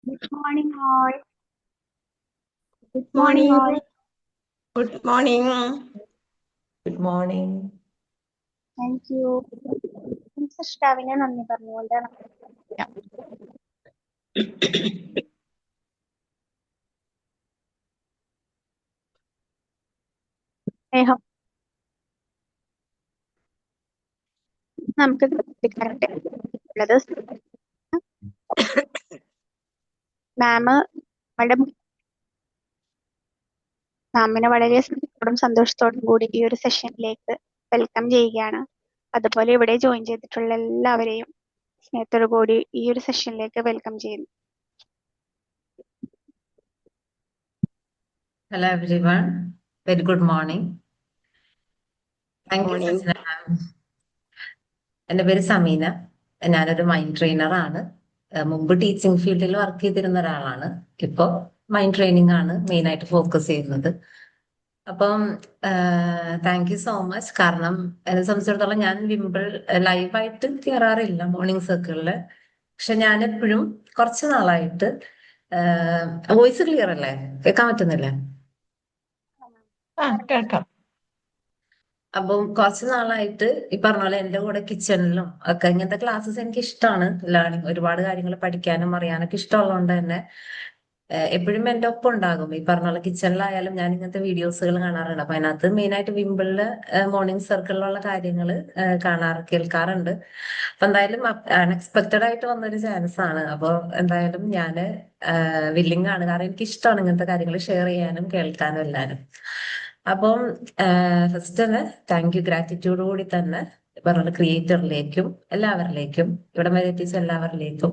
Good morning, all. Good morning, Morning. all. Good morning. Good morning. Thank you. സൃഷ്ടാവിനെ നന്ദി പറഞ്ഞുകൊണ്ടാണ് സ്നേഹം നമുക്ക് ഉള്ളത് മാം നമ്മുടെ മാമിനെ വളരെ സ്നേഹത്തോടും സന്തോഷത്തോടും കൂടി ഈ ഒരു സെഷനിലേക്ക് വെൽക്കം ചെയ്യുകയാണ്. അതുപോലെ ഇവിടെ ജോയിൻ ചെയ്തിട്ടുള്ള എല്ലാവരെയും സ്നേഹത്തോടു കൂടി ഈ ഒരു സെഷനിലേക്ക് വെൽക്കം ചെയ്യുന്നു. Hello everyone. Very good morning. Thank you, Morning. Sachina ma'am. എൻ്റെ പേര് സമീന. ഞാനൊരു മൈൻഡ് ട്രെയിനർ ആണ്. മുമ്പ് ടീച്ചിങ് ഫീൽഡിൽ വർക്ക് ചെയ്തിരുന്ന ഒരാളാണ്. ഇപ്പോൾ മൈൻഡ് ട്രെയിനിങ് ആണ് മെയിൻ ആയിട്ട് ഫോക്കസ് ചെയ്യുന്നത്. അപ്പം താങ്ക് യു സോ മച്ച്. കാരണം എന്നെ സംബന്ധിച്ചിടത്തോളം ഞാൻ വിംബിൾ ലൈവായിട്ട് കയറാറില്ല മോർണിംഗ് സർക്കിളിൽ. പക്ഷെ ഞാൻ എപ്പോഴും കുറച്ച് നാളായിട്ട് വോയിസ് ക്ലിയർ അല്ലേ? കേൾക്കാൻ പറ്റുന്നില്ലേ? കേൾക്കാം. അപ്പം കുറച്ച് നാളായിട്ട് ഈ പറഞ്ഞ പോലെ എന്റെ കൂടെ കിച്ചണിലും ഒക്കെ ഇങ്ങനത്തെ ക്ലാസ്സസ് എനിക്ക് ഇഷ്ടമാണ്. ലേണിംഗ് ഒരുപാട് കാര്യങ്ങൾ പഠിക്കാനും അറിയാനൊക്കെ ഇഷ്ടമുള്ളതുകൊണ്ട് തന്നെ എപ്പോഴും എന്റെ ഒപ്പം ഉണ്ടാകും. ഈ പറഞ്ഞ പോലെ കിച്ചണിലായാലും ഞാൻ ഇങ്ങനത്തെ വീഡിയോസുകൾ കാണാറുണ്ട്. അപ്പൊ അതിനകത്ത് മെയിൻ ആയിട്ട് വിംബിളില് മോർണിംഗ് സർക്കിളിലുള്ള കാര്യങ്ങൾ കേൾക്കാറുണ്ട്. അപ്പൊ എന്തായാലും അൺഎക്സ്പെക്ടഡ് ആയിട്ട് വന്നൊരു ചാൻസ് ആണ്. അപ്പൊ എന്തായാലും ഞാന് വില്ലിങ് ആണ്. കാരണം എനിക്ക് ഇഷ്ടമാണ് ഇങ്ങനത്തെ കാര്യങ്ങൾ ഷെയർ ചെയ്യാനും കേൾക്കാനും എല്ലാരും. അപ്പം ഫസ്റ്റ് തന്നെ താങ്ക് യു, ഗ്രാറ്റിറ്റ്യൂഡ് കൂടി തന്നെ പറഞ്ഞ ക്രിയേറ്ററിലേക്കും എല്ലാവരിലേക്കും ഇവിടെ വരെ എത്തിച്ച എല്ലാവരിലേക്കും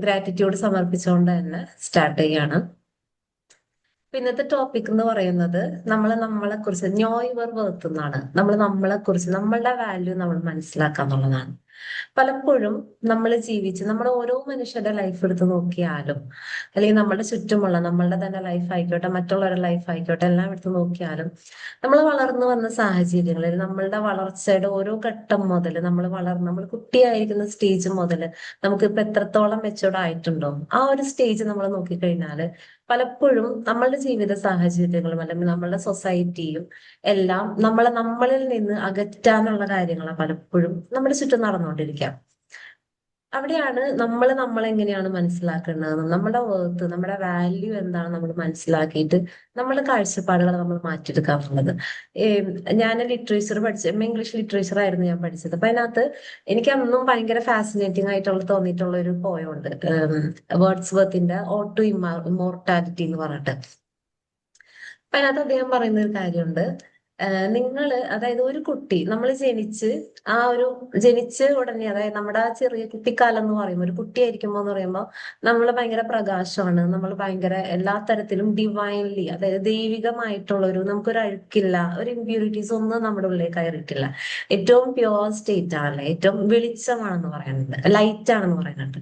ഗ്രാറ്റിറ്റ്യൂഡ് സമർപ്പിച്ചുകൊണ്ട് തന്നെ സ്റ്റാർട്ട് ചെയ്യാണ്. ഇന്നത്തെ ടോപ്പിക് എന്ന് പറയുന്നത് നമ്മളെ കുറിച്ച് നോ യുവർ വർത്ത് എന്നാണ്. നമ്മളെ കുറിച്ച് നമ്മളുടെ വാല്യൂ നമ്മൾ മനസ്സിലാക്കുക എന്നുള്ളതാണ്. പലപ്പോഴും നമ്മൾ ജീവിച്ച് നമ്മുടെ ഓരോ മനുഷ്യരുടെ ലൈഫ് എടുത്ത് നോക്കിയാലും അല്ലെങ്കിൽ നമ്മുടെ ചുറ്റുമുള്ള നമ്മളുടെ തന്നെ ലൈഫ് ആയിക്കോട്ടെ മറ്റുള്ളവരുടെ ലൈഫ് ആയിക്കോട്ടെ എല്ലാം എടുത്ത് നോക്കിയാലും നമ്മൾ വളർന്നു വന്ന സാഹചര്യങ്ങളിൽ നമ്മളുടെ വളർച്ചയുടെ ഓരോ ഘട്ടം മുതൽ നമ്മൾ കുട്ടിയായിരിക്കുന്ന സ്റ്റേജ് മുതൽ നമുക്കിപ്പോ എത്രത്തോളം മെച്ചൂർഡ് ആയിട്ടുണ്ടോ ആ ഒരു സ്റ്റേജ് നമ്മൾ നോക്കിക്കഴിഞ്ഞാല് പലപ്പോഴും നമ്മളുടെ ജീവിത സാഹചര്യങ്ങളും അല്ലെങ്കിൽ നമ്മളുടെ സൊസൈറ്റിയും എല്ലാം നമ്മളിൽ നിന്ന് അകറ്റാനുള്ള കാര്യങ്ങളാണ് പലപ്പോഴും നമ്മുടെ ചുറ്റും നടന്നുകൊണ്ടിരിക്കുക. അവിടെയാണ് നമ്മളെങ്ങനെയാണ് മനസ്സിലാക്കേണ്ടത്, നമ്മുടെ വർത്ത്, നമ്മുടെ വാല്യൂ എന്താണ് നമ്മൾ മനസ്സിലാക്കിയിട്ട് നമ്മളുടെ കാഴ്ചപ്പാടുകൾ നമ്മൾ മാറ്റിയെടുക്കാറുള്ളത്. ഞാൻ ലിറ്ററേച്ചർ ഇംഗ്ലീഷ് ലിറ്ററേച്ചർ ആയിരുന്നു ഞാൻ പഠിച്ചത്. അപ്പൊ അതിനകത്ത് എനിക്ക് അന്നും ഭയങ്കര ഫാസിനേറ്റിംഗ് ആയിട്ടുള്ള തോന്നിയിട്ടുള്ള ഒരു പോയമുണ്ട്, വേർഡ്സ് വർത്തിന്റെ ഓൾ ടു ഇമ്മോർട്ടാലിറ്റി എന്ന് പറഞ്ഞിട്ട്. അപ്പൊ അതിനകത്ത് അദ്ദേഹം പറയുന്ന ഒരു കാര്യമുണ്ട്, അതായത് ഒരു കുട്ടി നമ്മൾ ജനിച്ച ഉടനെ, അതായത് നമ്മുടെ ആ ചെറിയ കുട്ടിക്കാലം എന്ന് പറയുമ്പോൾ ഒരു കുട്ടിയായിരിക്കുമ്പോ എന്ന് പറയുമ്പോൾ നമ്മൾ ഭയങ്കര പ്രകാശമാണ്, നമ്മൾ ഭയങ്കര എല്ലാ തരത്തിലും ഡിവൈൻലി, അതായത് ദൈവികമായിട്ടുള്ള നമുക്കൊരു അഴുക്കില്ല, ഒരു ഇമ്പ്യൂരിറ്റീസ് ഒന്നും നമ്മുടെ ഉള്ളിൽ കയറിയിട്ടില്ല. ഏറ്റവും പ്യുവർ സ്റ്റേറ്റ് ആണല്ലേ, ഏറ്റവും വെളിച്ചമാണെന്ന് പറയുന്നത്, ലൈറ്റ് ആണെന്ന് പറയുന്നുണ്ട്.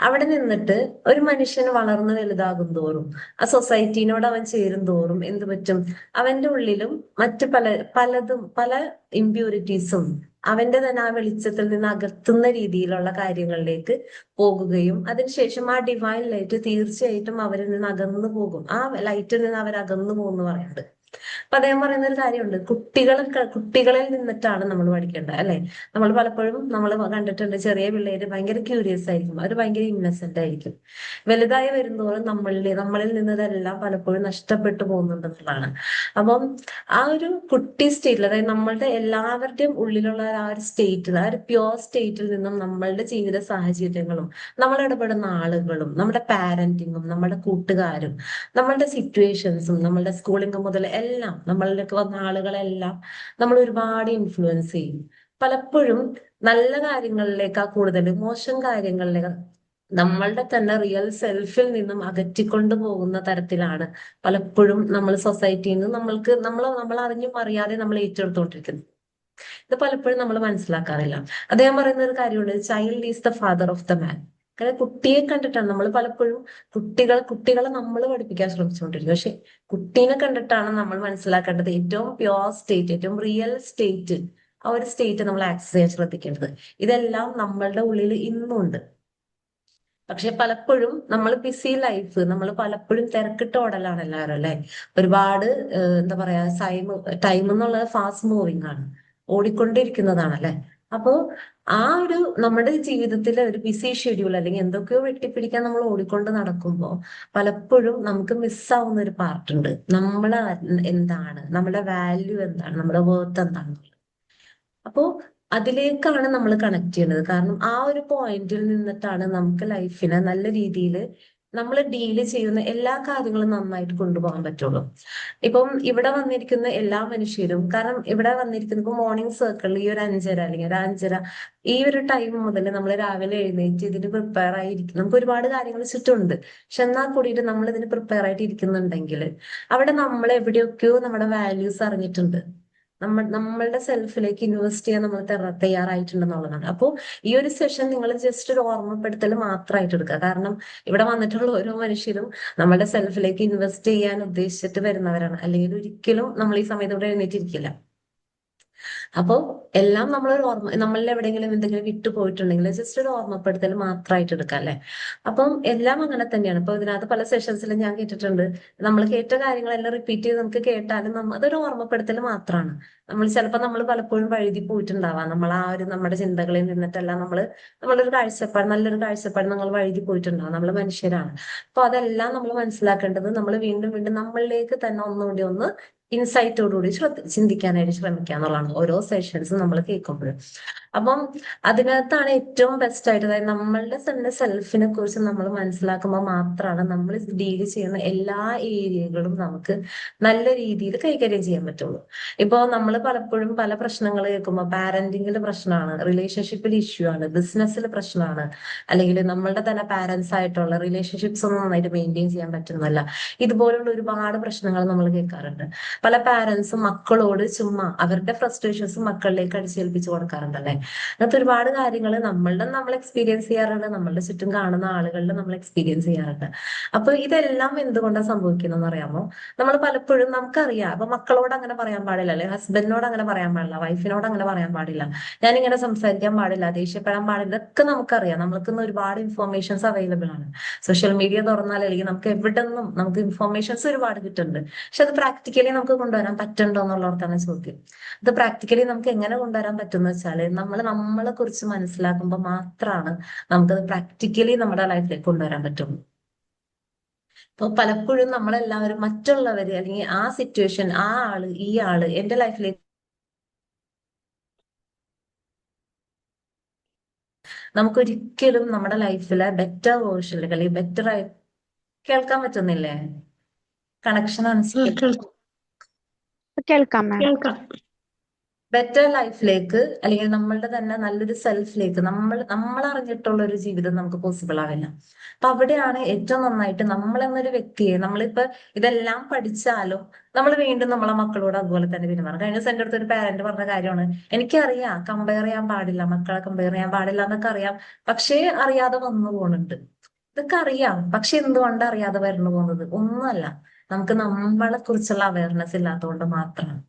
അവിടെ നിന്നിട്ട് ഒരു മനുഷ്യന് വളർന്ന് വലുതാകും തോറും ആ സൊസൈറ്റിനോട് അവൻ ചേരും തോറും എന്ത് പറ്റും, അവന്റെ ഉള്ളിലും മറ്റു പല ഇമ്പ്യൂരിറ്റീസും അവന്റെ തന്നെ ആ വെളിച്ചത്തിൽ നിന്ന് അകത്തുന്ന രീതിയിലുള്ള കാര്യങ്ങളിലേക്ക് പോകുകയും അതിനുശേഷം ആ ഡിവൈൻ ലൈറ്റ് തീർച്ചയായിട്ടും അവരിൽ നിന്ന് അകന്നു പോകും, ആ ലൈറ്റിൽ നിന്ന് അവർ അകന്നു പോകുന്നു പറയുന്നത്. അപ്പൊ അദ്ദേഹം പറയുന്ന ഒരു കാര്യമുണ്ട്, കുട്ടികളിൽ നിന്നിട്ടാണ് നമ്മൾ പഠിക്കേണ്ടത് അല്ലെ. നമ്മൾ പലപ്പോഴും നമ്മൾ കണ്ടിട്ടുണ്ട്, ചെറിയ പിള്ളേര് ഭയങ്കര ക്യൂരിയസ് ആയിരിക്കും, അവർ ഭയങ്കര ഇന്നസെന്റ് ആയിരിക്കും. വലുതായി വരുന്നതോറും നമ്മളിൽ നിന്ന് ഇതെല്ലാം പലപ്പോഴും നഷ്ടപ്പെട്ടു പോകുന്നുണ്ടെന്നുള്ളതാണ്. അപ്പം ആ ഒരു കുട്ടി സ്റ്റേറ്റിൽ, അതായത് നമ്മളുടെ എല്ലാവരുടെയും ഉള്ളിലുള്ള ആ ഒരു സ്റ്റേറ്റിൽ, ആ ഒരു പ്യുവർ സ്റ്റേറ്റിൽ നിന്നും നമ്മളുടെ ജീവിത സാഹചര്യങ്ങളും നമ്മൾ ഇടപെടുന്ന ആളുകളും നമ്മുടെ പാരന്റിങ്ങും നമ്മുടെ കൂട്ടുകാരും നമ്മളുടെ സിറ്റുവേഷൻസും നമ്മളുടെ സ്കൂളിംഗ് മുതൽ എല്ലാം നമ്മളിലേക്ക് വന്ന ആളുകളെല്ലാം നമ്മൾ ഒരുപാട് ഇൻഫ്ലുവൻസ് ചെയ്യും. പലപ്പോഴും നല്ല കാര്യങ്ങളിലേക്കാ കൂടുതൽ മോശം കാര്യങ്ങളിലേക്ക് നമ്മളുടെ തന്നെ റിയൽ സെൽഫിൽ നിന്നും അകറ്റിക്കൊണ്ടു പോകുന്ന തരത്തിലാണ് പലപ്പോഴും നമ്മൾ സൊസൈറ്റിയിൽ നിന്ന് നമ്മൾ അറിഞ്ഞും അറിയാതെ നമ്മൾ ഏറ്റെടുത്തോണ്ടിരിക്കുന്നത്. ഇത് പലപ്പോഴും നമ്മൾ മനസ്സിലാക്കാറില്ല. അദ്ദേഹം പറയുന്ന ഒരു കാര്യമുണ്ട്, child is the father of the man. കാരണം കുട്ടിയെ കണ്ടിട്ടാണ് നമ്മൾ പലപ്പോഴും കുട്ടികളെ നമ്മൾ പഠിപ്പിക്കാൻ ശ്രമിച്ചുകൊണ്ടിരിക്കും. പക്ഷെ കുട്ടീനെ കണ്ടിട്ടാണ് നമ്മൾ മനസ്സിലാക്കേണ്ടത് ഏറ്റവും പ്യുവർ സ്റ്റേറ്റ്, ഏറ്റവും റിയൽ സ്റ്റേറ്റ്, ആ ഒരു സ്റ്റേറ്റ് നമ്മൾ ആക്സസ് ചെയ്യാൻ ശ്രദ്ധിക്കേണ്ടത്. ഇതെല്ലാം നമ്മളുടെ ഉള്ളിൽ ഇന്നുണ്ട്. പക്ഷെ പലപ്പോഴും നമ്മൾ ബിസി ലൈഫ്, നമ്മൾ പലപ്പോഴും തിരക്കിട്ട് ഓടലാണ് എല്ലാവരും അല്ലെ. ഒരുപാട് എന്താ പറയാ, ടൈം എന്നുള്ളത് ഫാസ്റ്റ് മൂവിങ് ആണ്, ഓടിക്കൊണ്ടിരിക്കുന്നതാണ് അല്ലെ. അപ്പോ ആ ഒരു നമ്മുടെ ജീവിതത്തിലെ ഒരു ബിസി ഷെഡ്യൂൾ അല്ലെങ്കിൽ എന്തൊക്കെയോ വെട്ടിപ്പിടിക്കാൻ നമ്മൾ ഓടിക്കൊണ്ട് നടക്കുമ്പോൾ പലപ്പോഴും നമുക്ക് മിസ്സാവുന്ന ഒരു പാർട്ട് ഉണ്ട്. നമ്മൾ എന്താണ്, നമ്മുടെ വാല്യൂ എന്താണ്, നമ്മുടെ വേർത്ത് എന്താണ്. അപ്പോ അതിലേക്കാണ് നമ്മൾ കണക്ട് ചെയ്യുന്നത്. കാരണം ആ ഒരു പോയിന്റിൽ നിന്നിട്ടാണ് നമുക്ക് ലൈഫിനെ നല്ല രീതിയിൽ നമ്മൾ ഡീല് ചെയ്യുന്ന എല്ലാ കാര്യങ്ങളും നന്നായിട്ട് കൊണ്ടുപോകാൻ പറ്റുള്ളൂ. ഇപ്പം ഇവിടെ വന്നിരിക്കുന്ന എല്ലാ മനുഷ്യരും, കാരണം ഇവിടെ വന്നിരിക്കുന്ന ഇപ്പൊ മോർണിംഗ് സർക്കിളിൽ ഈ ഒരു 5:30 അല്ലെങ്കിൽ ഒരു 5:30 ഈ ഒരു ടൈം മുതൽ നമ്മൾ രാവിലെ എഴുന്നേറ്റ് ഇതിന് പ്രിപ്പയർ ആയിരിക്കും. നമുക്ക് ഒരുപാട് കാര്യങ്ങൾ ചുറ്റുമുണ്ട്. പക്ഷെ എന്നാൽ കൂടിയിട്ട് നമ്മൾ ഇതിന് പ്രിപ്പയർ ആയിട്ട് ഇരിക്കുന്നുണ്ടെങ്കിൽ അവിടെ നമ്മൾ എവിടെയൊക്കെയോ നമ്മുടെ വാല്യൂസ് അറിഞ്ഞിട്ടുണ്ട്, നമ്മളുടെ സെൽഫിലേക്ക് ഇൻവെസ്റ്റ് ചെയ്യാൻ നമ്മൾ തയ്യാറായിട്ടുണ്ടെന്നുള്ളതാണ്. അപ്പോൾ ഈ ഒരു സെഷൻ നിങ്ങൾ ജസ്റ്റ് ഒരു ഓർമ്മപ്പെടുത്തൽ മാത്രമായിട്ട് എടുക്കുക. കാരണം ഇവിടെ വന്നിട്ടുള്ള ഓരോ മനുഷ്യരും നമ്മുടെ സെൽഫിലേക്ക് ഇൻവെസ്റ്റ് ചെയ്യാൻ ഉദ്ദേശിച്ചിട്ട് വരുന്നവരാണ്. അല്ലെങ്കിൽ ഒരിക്കലും നമ്മൾ ഈ സമയത്ത് ഇവിടെ എഴുന്നേറ്റിരിക്കില്ല. അപ്പോ എല്ലാം നമ്മളൊരു നമ്മളിൽ എവിടെയെങ്കിലും എന്തെങ്കിലും വിട്ടു പോയിട്ടുണ്ടെങ്കിൽ ജസ്റ്റ് ഒരു ഓർമ്മപ്പെടുത്തൽ മാത്രമായിട്ട് എടുക്കാം അല്ലെ. അപ്പം എല്ലാം അങ്ങനെ തന്നെയാണ്. ഇപ്പൊ ഇതിനകത്ത് പല സെഷൻസിലും ഞാൻ കേട്ടിട്ടുണ്ട്, നമ്മൾ കേട്ട കാര്യങ്ങളെല്ലാം റിപ്പീറ്റ് ചെയ്ത് നമുക്ക് കേട്ടാലും അതൊരു ഓർമ്മപ്പെടുത്തൽ മാത്രമാണ്. നമ്മൾ പലപ്പോഴും വഴുതി പോയിട്ടുണ്ടാവാം. നമ്മൾ ആ ഒരു നമ്മുടെ ചിന്തകളിൽ നിന്നിട്ടെല്ലാം നമ്മളൊരു കാഴ്ചപ്പാട്, നല്ലൊരു കാഴ്ചപ്പാട് നമ്മൾ വഴുതി പോയിട്ടുണ്ടാവും. നമ്മൾ മനുഷ്യരാണ്. അപ്പൊ അതെല്ലാം നമ്മൾ മനസ്സിലാക്കേണ്ടത് നമ്മൾ വീണ്ടും വീണ്ടും നമ്മളിലേക്ക് തന്നെ ഒന്നുകൂടി ഒന്ന് ഇൻസൈറ്റോടുകൂടി ചിന്തിക്കാനായിട്ട് ശ്രമിക്കുക എന്നുള്ളതാണ് ഓരോ സെഷൻസും നമ്മൾ കേൾക്കുമ്പോഴും. അപ്പം അതിനകത്താണ് ഏറ്റവും ബെസ്റ്റ് ആയിട്ട്, അതായത് നമ്മളുടെ തന്നെ സെൽഫിനെ കുറിച്ച് നമ്മൾ മനസ്സിലാക്കുമ്പോൾ മാത്രമാണ് നമ്മൾ ഡീൽ ചെയ്യുന്ന എല്ലാ ഏരിയകളും നമുക്ക് നല്ല രീതിയിൽ കൈകാര്യം ചെയ്യാൻ പറ്റുള്ളൂ. ഇപ്പോ നമ്മൾ പലപ്പോഴും പല പ്രശ്നങ്ങൾ കേൾക്കുമ്പോൾ പാരന്റിങ്ങിൽ പ്രശ്നമാണ്, റിലേഷൻഷിപ്പിൽ ഇഷ്യൂ ആണ്, ബിസിനസ്സിൽ പ്രശ്നമാണ്, അല്ലെങ്കിൽ നമ്മളുടെ തന്നെ പാരന്റ്സ് ആയിട്ടുള്ള റിലേഷൻഷിപ്സ് ഒന്നും നന്നായിട്ട് മെയിൻറ്റെയിൻ ചെയ്യാൻ പറ്റുന്നില്ല, ഇതുപോലുള്ള ഒരുപാട് പ്രശ്നങ്ങൾ നമ്മൾ കേൾക്കാറുണ്ട്. പല പാരന്റ്സും മക്കളോട് ചുമ്മാ അവരുടെ ഫ്രസ്ട്രേഷൻസ് മക്കളിലേക്ക് അടിച്ചേൽപ്പിച്ചു കൊടുക്കാറുണ്ടല്ലേ. അങ്ങനത്തെ ഒരുപാട് കാര്യങ്ങൾ നമ്മൾ എക്സ്പീരിയൻസ് ചെയ്യാറുണ്ട്, നമ്മളുടെ ചുറ്റും കാണുന്ന ആളുകളിൽ നമ്മൾ എക്സ്പീരിയൻസ് ചെയ്യാറുണ്ട്. അപ്പൊ ഇതെല്ലാം എന്തുകൊണ്ടാണ് സംഭവിക്കുന്നതെന്ന് അറിയാമോ? നമ്മൾ പലപ്പോഴും നമുക്കറിയാം, അപ്പൊ മക്കളോട് അങ്ങനെ പറയാൻ പാടില്ല, അല്ലെ ഹസ്ബൻഡിനോട് അങ്ങനെ പറയാൻ പാടില്ല, വൈഫിനോട് അങ്ങനെ പറയാൻ പാടില്ല, ഞാൻ ഇങ്ങനെ സംസാരിക്കാൻ പാടില്ല, ദേഷ്യപ്പെടാൻ പാടില്ല, ഇതൊക്കെ നമുക്കറിയാം. നമ്മൾക്ക് ഒരുപാട് ഇൻഫോർമേഷൻസ് അവൈലബിൾ ആണ്. സോഷ്യൽ മീഡിയ തുറന്നാൽ അല്ലെങ്കിൽ നമുക്ക് എവിടെ നിന്നും നമുക്ക് ഇൻഫോർമേഷൻസ് ഒരുപാട് കിട്ടുന്നുണ്ട്. പക്ഷെ അത് പ്രാക്ടിക്കലി നമുക്ക് കൊണ്ടുവരാൻ പറ്റുന്നുണ്ടോ എന്നുള്ളതാണ് ചോദ്യം. അത് പ്രാക്ടിക്കലി നമുക്ക് എങ്ങനെ കൊണ്ടുവരാൻ പറ്റും എന്ന് വെച്ചാല് നമ്മളെ കുറിച്ച് മനസ്സിലാക്കുമ്പോൾ മാത്രമാണ് നമുക്കത് പ്രാക്ടിക്കലി നമ്മുടെ ലൈഫിലേക്ക് കൊണ്ടുവരാൻ പറ്റുള്ളൂ. അപ്പൊ പലപ്പോഴും നമ്മളെല്ലാവരും മറ്റുള്ളവര് അല്ലെങ്കിൽ ആ സിറ്റുവേഷൻ, ആ ആള്, ഈ ആള് എന്റെ ലൈഫിലേക്ക് നമുക്കൊരിക്കലും നമ്മുടെ ലൈഫിലെ ബെറ്റർ വേർഷനിലേക്ക് അല്ലെങ്കിൽ ബെറ്റർ ആയി കേൾക്കാൻ പറ്റുന്നില്ലേ? കണക്ഷൻ അനുസരിച്ച് കേൾക്കാം മാം. കേൾക്കാം. ബെറ്റർ ലൈഫിലേക്ക് അല്ലെങ്കിൽ നമ്മളുടെ തന്നെ നല്ലൊരു സെൽഫിലേക്ക് നമ്മൾ അറിഞ്ഞിട്ടുള്ള ഒരു ജീവിതം നമുക്ക് പോസിബിൾ ആവില്ല. അപ്പൊ അവിടെയാണ് ഏറ്റവും നന്നായിട്ട് നമ്മൾ എന്നൊരു വ്യക്തിയെ, നമ്മളിപ്പോ ഇതെല്ലാം പഠിച്ചാലും നമ്മൾ വീണ്ടും നമ്മളെ മക്കളോട് അതുപോലെ തന്നെ പെരുമാറും. കഴിഞ്ഞ ദിവസം എൻ്റെ അടുത്ത് ഒരു പാരന്റ് പറഞ്ഞ കാര്യമാണ്, എനിക്കറിയാം കമ്പയർ ചെയ്യാൻ പാടില്ല, മക്കളെ കമ്പയർ ചെയ്യാൻ പാടില്ല എന്നൊക്കെ അറിയാം, പക്ഷേ അറിയാതെ വന്നു പോകുന്നുണ്ട്. ഇതൊക്കെ അറിയാം, പക്ഷെ എന്തുകൊണ്ട് അറിയാതെ വരണു പോകുന്നത്? ഒന്നുമല്ല, നമുക്ക് നമ്മളെ കുറിച്ചുള്ള അവയർനെസ് ഇല്ലാത്തതുകൊണ്ട് മാത്രമാണ്.